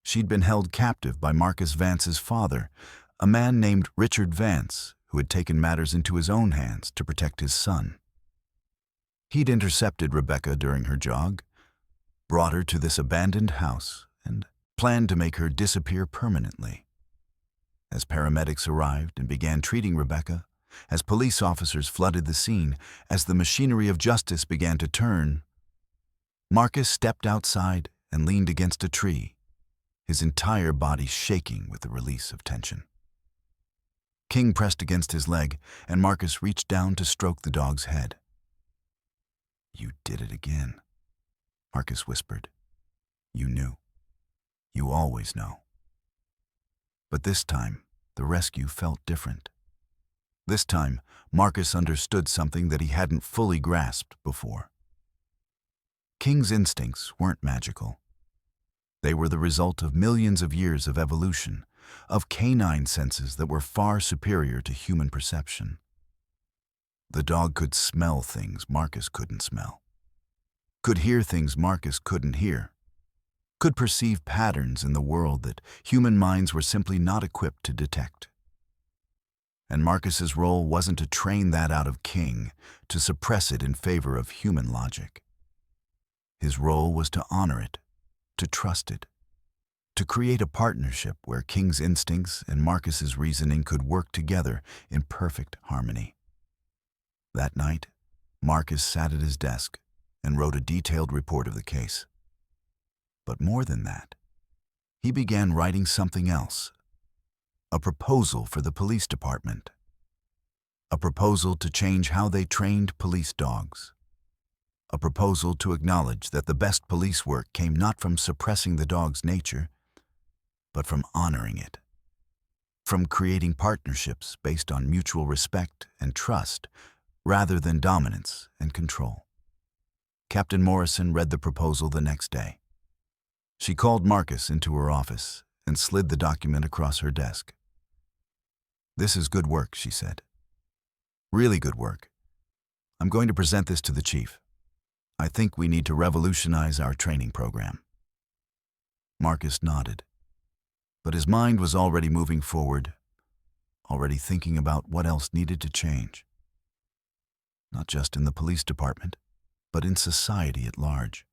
She'd been held captive by Marcus Vance's father, a man named Richard Vance, who had taken matters into his own hands to protect his son. He'd intercepted Rebecca during her jog, brought her to this abandoned house, and planned to make her disappear permanently. As paramedics arrived and began treating Rebecca, as police officers flooded the scene, as the machinery of justice began to turn, Marcus stepped outside and leaned against a tree, his entire body shaking with the release of tension. King pressed against his leg, and Marcus reached down to stroke the dog's head. "You did it again," Marcus whispered. "You knew. You always know." But this time, the rescue felt different. This time, Marcus understood something that he hadn't fully grasped before. King's instincts weren't magical. They were the result of millions of years of evolution, of canine senses that were far superior to human perception. The dog could smell things Marcus couldn't smell, could hear things Marcus couldn't hear, could perceive patterns in the world that human minds were simply not equipped to detect. And Marcus's role wasn't to train that out of King, to suppress it in favor of human logic. His role was to honor it, to trust it, to create a partnership where King's instincts and Marcus's reasoning could work together in perfect harmony. That night, Marcus sat at his desk and wrote a detailed report of the case. But more than that, he began writing something else, a proposal for the police department, a proposal to change how they trained police dogs, a proposal to acknowledge that the best police work came not from suppressing the dog's nature, but from honoring it, from creating partnerships based on mutual respect and trust rather than dominance and control. Captain Morrison read the proposal the next day. She called Marcus into her office and slid the document across her desk. "This is good work," she said. "Really good work. I'm going to present this to the chief. I think we need to revolutionize our training program." Marcus nodded, but his mind was already moving forward, already thinking about what else needed to change. Not just in the police department, but in society at large.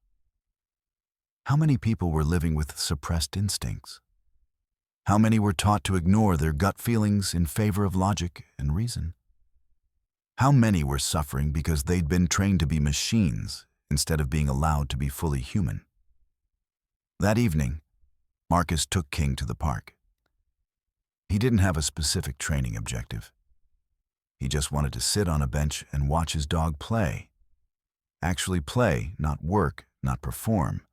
How many people were living with suppressed instincts? How many were taught to ignore their gut feelings in favor of logic and reason? How many were suffering because they'd been trained to be machines instead of being allowed to be fully human? That evening, Marcus took King to the park. He didn't have a specific training objective. He just wanted to sit on a bench and watch his dog play. Actually play, not work, not perform,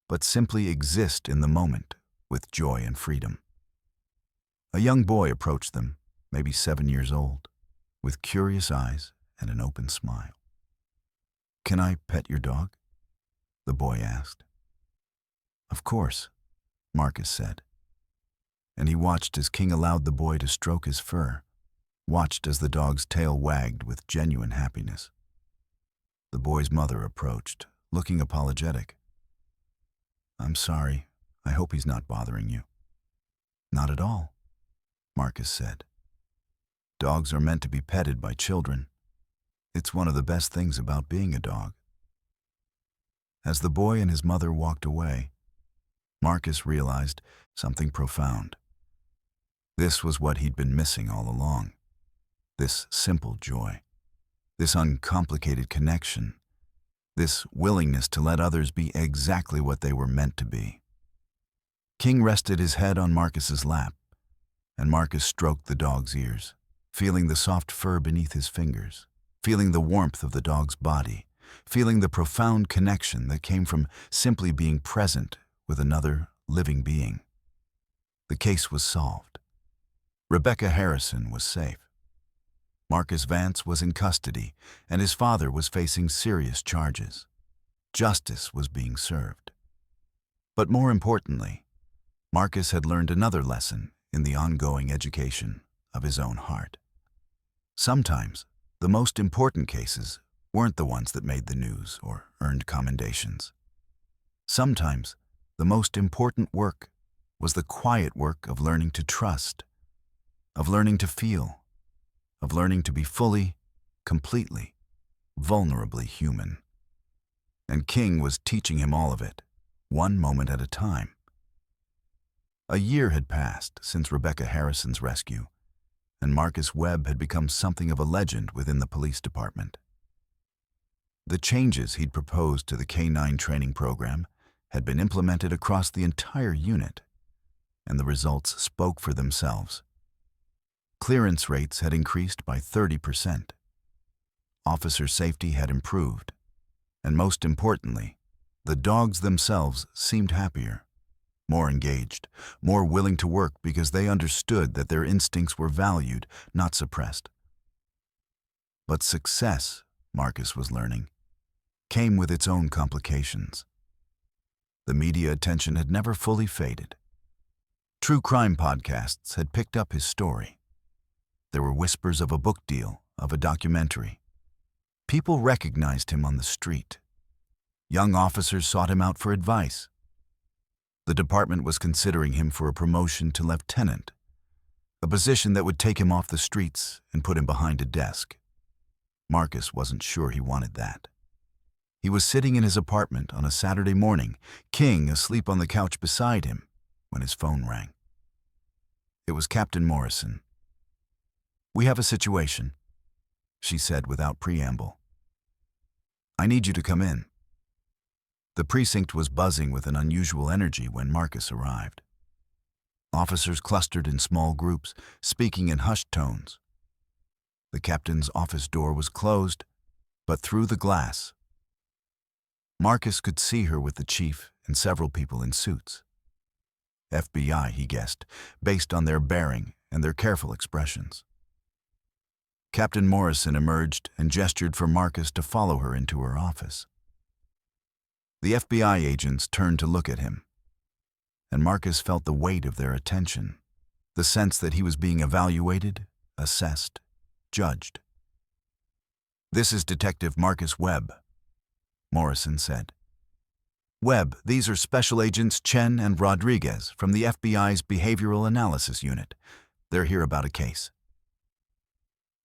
but simply exist in the moment with joy and freedom. A young boy approached them, maybe 7 years old, with curious eyes and an open smile. "Can I pet your dog?" the boy asked. "Of course," Marcus said. And he watched as King allowed the boy to stroke his fur, watched as the dog's tail wagged with genuine happiness. The boy's mother approached, looking apologetic. "I'm sorry. I hope he's not bothering you." "Not at all," Marcus said. "Dogs are meant to be petted by children. It's one of the best things about being a dog." As the boy and his mother walked away, Marcus realized something profound. This was what he'd been missing all along. This simple joy, this uncomplicated connection, this willingness to let others be exactly what they were meant to be. King rested his head on Marcus's lap, and Marcus stroked the dog's ears, feeling the soft fur beneath his fingers, feeling the warmth of the dog's body, feeling the profound connection that came from simply being present with another living being. The case was solved. Rebecca Harrison was safe. Marcus Vance was in custody, and his father was facing serious charges. Justice was being served. But more importantly, Marcus had learned another lesson in the ongoing education of his own heart. Sometimes, the most important cases weren't the ones that made the news or earned commendations. Sometimes, the most important work was the quiet work of learning to trust, of learning to feel, of learning to be fully, completely, vulnerably human. And King was teaching him all of it, one moment at a time. A year had passed since Rebecca Harrison's rescue, and Marcus Webb had become something of a legend within the police department. The changes he'd proposed to the K-9 training program had been implemented across the entire unit, and the results spoke for themselves. Clearance rates had increased by 30%. Officer safety had improved, and most importantly, the dogs themselves seemed happier, more engaged, more willing to work because they understood that their instincts were valued, not suppressed. But success, Marcus was learning, came with its own complications. The media attention had never fully faded. True crime podcasts had picked up his story. There were whispers of a book deal, of a documentary. People recognized him on the street. Young officers sought him out for advice. The department was considering him for a promotion to lieutenant, a position that would take him off the streets and put him behind a desk. Marcus wasn't sure he wanted that. He was sitting in his apartment on a Saturday morning, King asleep on the couch beside him, when his phone rang. It was Captain Morrison. "We have a situation," she said without preamble. "I need you to come in." The precinct was buzzing with an unusual energy when Marcus arrived. Officers clustered in small groups, speaking in hushed tones. The captain's office door was closed, but through the glass, Marcus could see her with the chief and several people in suits. FBI, he guessed, based on their bearing and their careful expressions. Captain Morrison emerged and gestured for Marcus to follow her into her office. The FBI agents turned to look at him, and Marcus felt the weight of their attention, the sense that he was being evaluated, assessed, judged. "This is Detective Marcus Webb," Morrison said. "Webb, these are Special Agents Chen and Rodriguez from the FBI's Behavioral Analysis Unit. They're here about a case."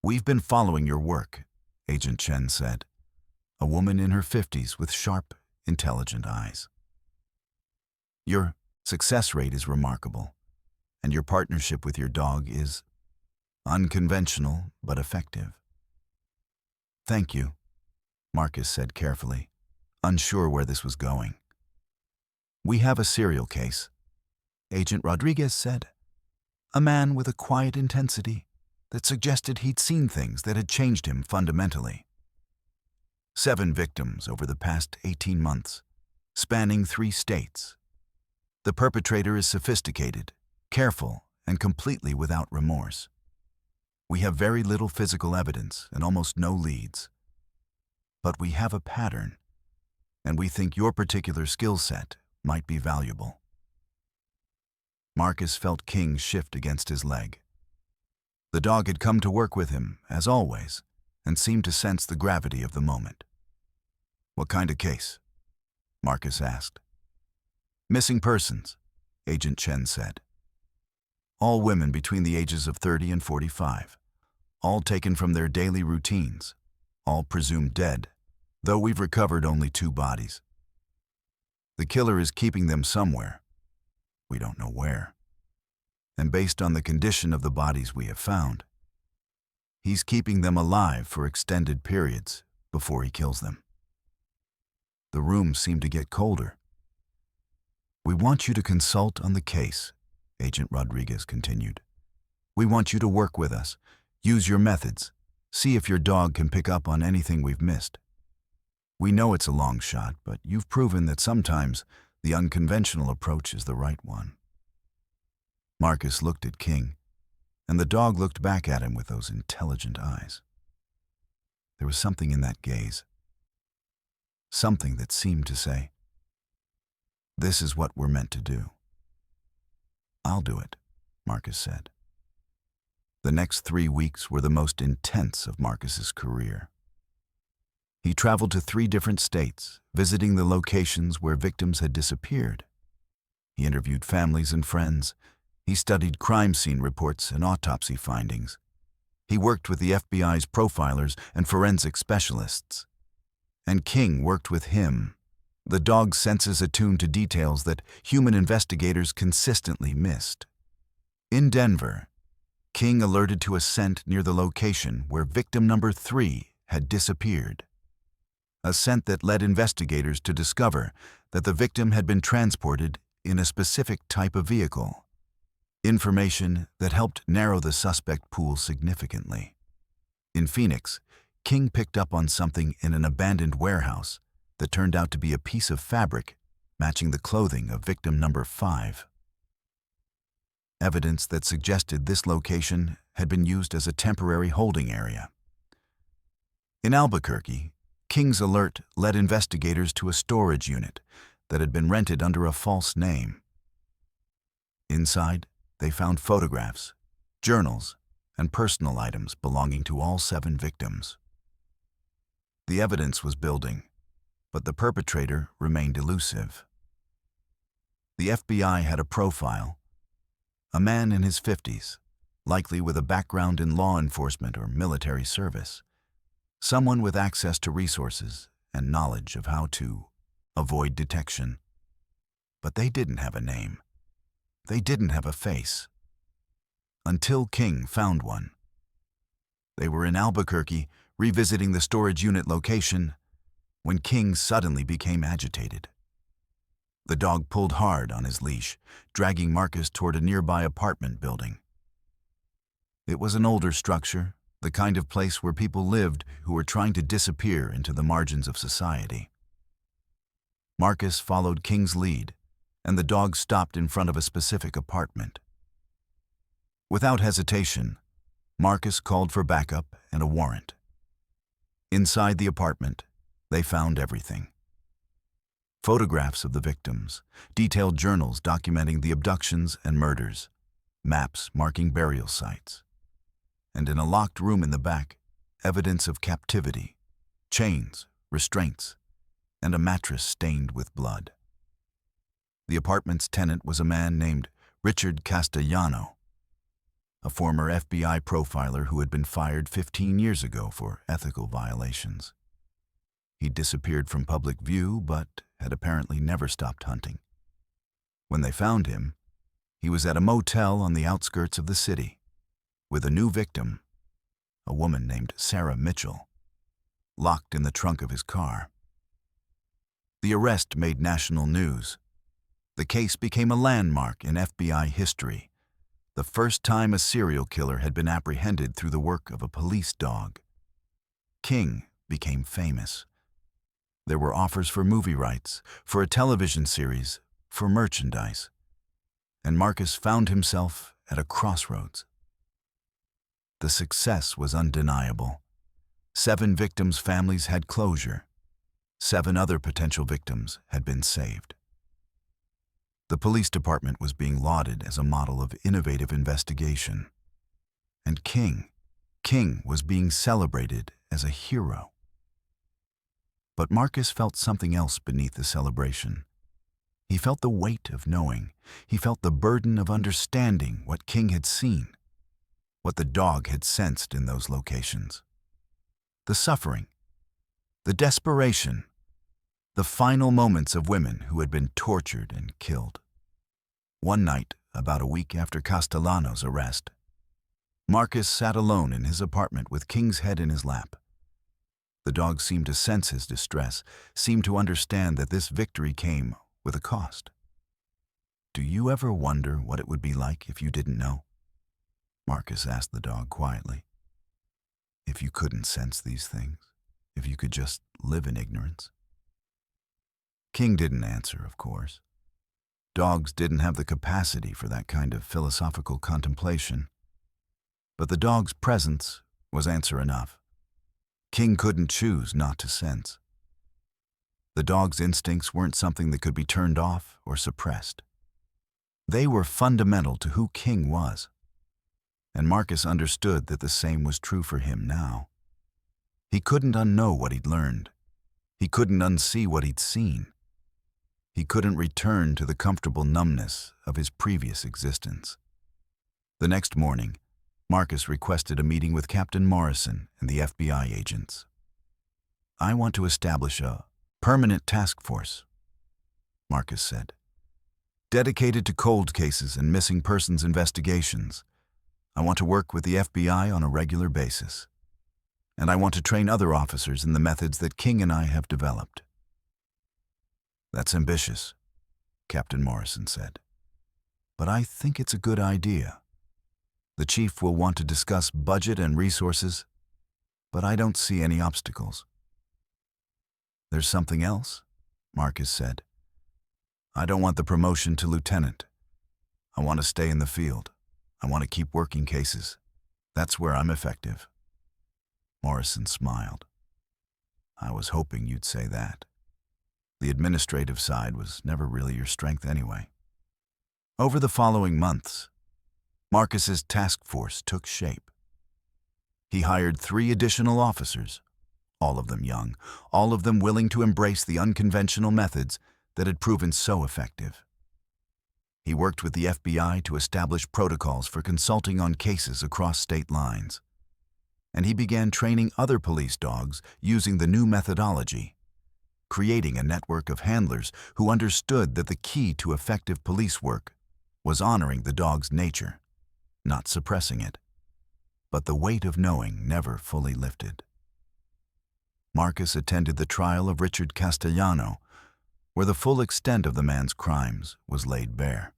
"We've been following your work," Agent Chen said, a woman in her 50s with sharp, intelligent eyes. "Your success rate is remarkable, and your partnership with your dog is unconventional but effective." "Thank you," Marcus said carefully, unsure where this was going. "We have a serial case. Agent Rodriguez said. A man with a quiet intensity that suggested he'd seen things that had changed him fundamentally. 7 victims over the past 18 months, spanning 3 states. The perpetrator is sophisticated, careful, and completely without remorse. We have very little physical evidence and almost no leads. But we have a pattern, and we think your particular skill set might be valuable. Marcus felt King shift against his leg. The dog had come to work with him, as always, and seemed to sense the gravity of the moment. What kind of case? Marcus asked. Missing persons, Agent Chen said. All women between the ages of 30 and 45, all taken from their daily routines, all presumed dead, though we've recovered only 2 bodies. The killer is keeping them somewhere. We don't know where. And based on the condition of the bodies we have found, he's keeping them alive for extended periods before he kills them. The room seemed to get colder. We want you to consult on the case, Agent Rodriguez continued. We want you to work with us, use your methods, see if your dog can pick up on anything we've missed. We know it's a long shot, but you've proven that sometimes the unconventional approach is the right one. Marcus looked at King, and the dog looked back at him with those intelligent eyes. There was something in that gaze, something that seemed to say, "This is what we're meant to do." "I'll do it," Marcus said. The next 3 weeks were the most intense of Marcus's career. He traveled to 3 different states, visiting the locations where victims had disappeared. He interviewed families and friends. He studied crime scene reports and autopsy findings. He worked with the FBI's profilers and forensic specialists. And King worked with him. The dog's senses attuned to details that human investigators consistently missed. In Denver, King alerted to a scent near the location where victim number 3 had disappeared. A scent that led investigators to discover that the victim had been transported in a specific type of vehicle. Information that helped narrow the suspect pool significantly. In Phoenix, King picked up on something in an abandoned warehouse that turned out to be a piece of fabric matching the clothing of victim number 5. Evidence that suggested this location had been used as a temporary holding area. In Albuquerque, King's alert led investigators to a storage unit that had been rented under a false name. Inside, they found photographs, journals, and personal items belonging to all 7 victims. The evidence was building, but the perpetrator remained elusive. The FBI had a profile, a man in his 50s, likely with a background in law enforcement or military service, someone with access to resources and knowledge of how to avoid detection. But they didn't have a name. They didn't have a face. Until King found one. They were in Albuquerque, revisiting the storage unit location, when King suddenly became agitated. The dog pulled hard on his leash, dragging Marcus toward a nearby apartment building. It was an older structure, the kind of place where people lived who were trying to disappear into the margins of society. Marcus followed King's lead, and the dog stopped in front of a specific apartment. Without hesitation, Marcus called for backup and a warrant. Inside the apartment, they found everything. Photographs of the victims, detailed journals documenting the abductions and murders, maps marking burial sites, and in a locked room in the back, evidence of captivity, chains, restraints, and a mattress stained with blood. The apartment's tenant was a man named Richard Castellano, a former FBI profiler who had been fired 15 years ago for ethical violations. He disappeared from public view, but had apparently never stopped hunting. When they found him, he was at a motel on the outskirts of the city, with a new victim, a woman named Sarah Mitchell, locked in the trunk of his car. The arrest made national news, The case became a landmark in FBI history, the first time a serial killer had been apprehended through the work of a police dog. King became famous. There were offers for movie rights, for a television series, for merchandise. And Marcus found himself at a crossroads. The success was undeniable. 7 victims' families had closure. 7 other potential victims had been saved. The police department was being lauded as a model of innovative investigation. And King was being celebrated as a hero. But Marcus felt something else beneath the celebration. He felt the weight of knowing. He felt the burden of understanding what King had seen, what the dog had sensed in those locations. The suffering, the desperation, the final moments of women who had been tortured and killed. One night, about a week after Castellano's arrest, Marcus sat alone in his apartment with King's head in his lap. The dog seemed to sense his distress, seemed to understand that this victory came with a cost. "Do you ever wonder what it would be like if you didn't know?" Marcus asked the dog quietly. "If you couldn't sense these things, if you could just live in ignorance?" King didn't answer, of course. Dogs didn't have the capacity for that kind of philosophical contemplation. But the dog's presence was answer enough. King couldn't choose not to sense. The dog's instincts weren't something that could be turned off or suppressed. They were fundamental to who King was. And Marcus understood that the same was true for him now. He couldn't unknow what he'd learned. He couldn't unsee what he'd seen. He couldn't return to the comfortable numbness of his previous existence. The next morning, Marcus requested a meeting with Captain Morrison and the FBI agents. "I want to establish a permanent task force," Marcus said, "dedicated to cold cases and missing persons investigations. I want to work with the FBI on a regular basis. And I want to train other officers in the methods that King and I have developed." "That's ambitious," Captain Morrison said. "But I think it's a good idea. The chief will want to discuss budget and resources, but I don't see any obstacles." "There's something else," Marcus said. "I don't want the promotion to lieutenant. I want to stay in the field. I want to keep working cases. That's where I'm effective." Morrison smiled. "I was hoping you'd say that. The administrative side was never really your strength anyway." Over the following months, Marcus's task force took shape. He hired 3 additional officers, all of them young, all of them willing to embrace the unconventional methods that had proven so effective. He worked with the FBI to establish protocols for consulting on cases across state lines. And he began training other police dogs using the new methodology, creating a network of handlers who understood that the key to effective police work was honoring the dog's nature, not suppressing it. But the weight of knowing never fully lifted. Marcus attended the trial of Richard Castellano, where the full extent of the man's crimes was laid bare.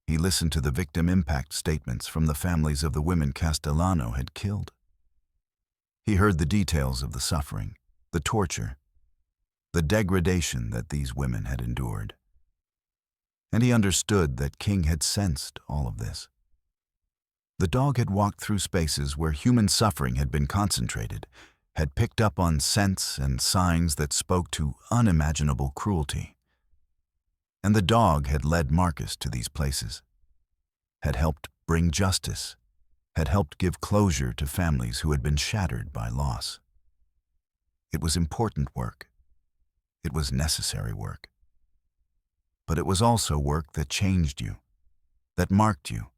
He listened to the victim impact statements from the families of the women Castellano had killed. He heard the details of the suffering, the torture, the degradation that these women had endured. And he understood that King had sensed all of this. The dog had walked through spaces where human suffering had been concentrated, had picked up on scents and signs that spoke to unimaginable cruelty. And the dog had led Marcus to these places, had helped bring justice, had helped give closure to families who had been shattered by loss. It was important work. It was necessary work. But it was also work that changed you, that marked you,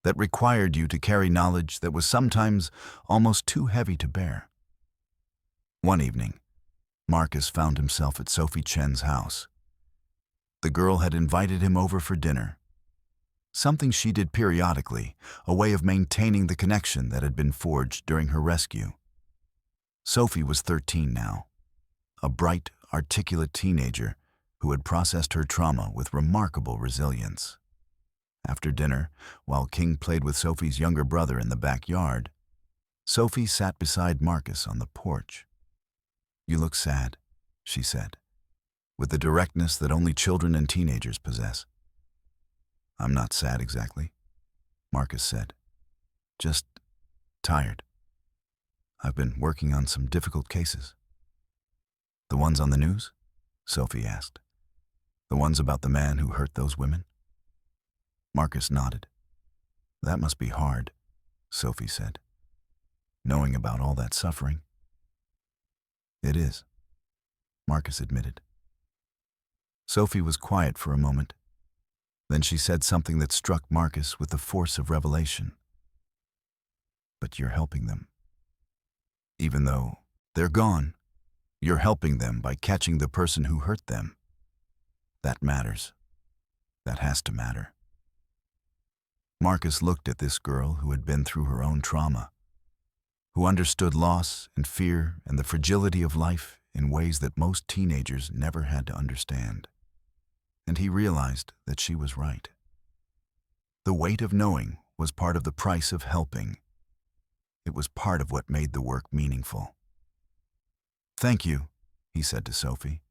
that required you to carry knowledge that was sometimes almost too heavy to bear. One evening, Marcus found himself at Sophie Chen's house. The girl had invited him over for dinner, something she did periodically, a way of maintaining the connection that had been forged during her rescue. Sophie was 13 now, a bright, articulate teenager who had processed her trauma with remarkable resilience. After dinner, while King played with Sophie's younger brother in the backyard, Sophie sat beside Marcus on the porch. "You look sad," she said, with the directness that only children and teenagers possess. "I'm not sad exactly," Marcus said. "Just tired. I've been working on some difficult cases." "The ones on the news?" Sophie asked. "The ones about the man who hurt those women?" Marcus nodded. "That must be hard," Sophie said, "knowing about all that suffering." "It is," Marcus admitted. Sophie was quiet for a moment. Then she said something that struck Marcus with the force of revelation. "But you're helping them. Even though they're gone, you're helping them by catching the person who hurt them. That matters. That has to matter." Marcus looked at this girl who had been through her own trauma, who understood loss and fear and the fragility of life in ways that most teenagers never had to understand. And he realized that she was right. The weight of knowing was part of the price of helping. It was part of what made the work meaningful. "Thank you," he said to Sophie.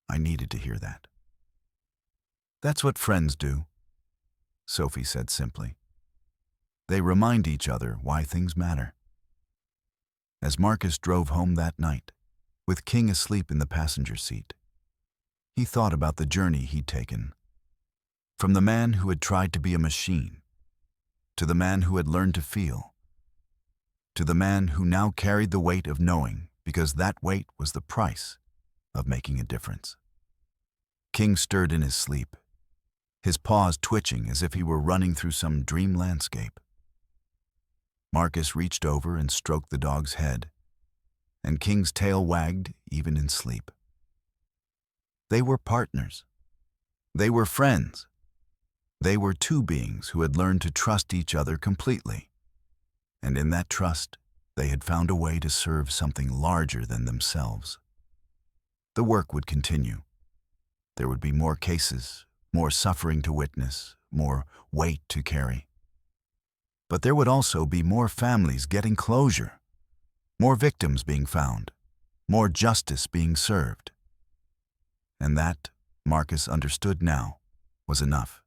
"I needed to hear that." "That's what friends do," Sophie said simply. "They remind each other why things matter." As Marcus drove home that night, with King asleep in the passenger seat, he thought about the journey he'd taken. From the man who had tried to be a machine, to the man who had learned to feel, to the man who now carried the weight of knowing because that weight was the price of making a difference. King stirred in his sleep, his paws twitching as if he were running through some dream landscape. Marcus reached over and stroked the dog's head, and King's tail wagged even in sleep. They were partners. They were friends. They were two beings who had learned to trust each other completely. And in that trust, they had found a way to serve something larger than themselves. The work would continue. There would be more cases, more suffering to witness, more weight to carry. But there would also be more families getting closure, more victims being found, more justice being served. And that, Marcus understood now, was enough.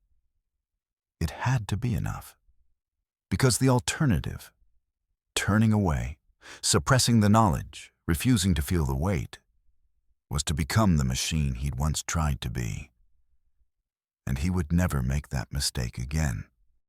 It had to be enough. Because the alternative, turning away, suppressing the knowledge, refusing to feel the weight, was to become the machine he'd once tried to be. And he would never make that mistake again.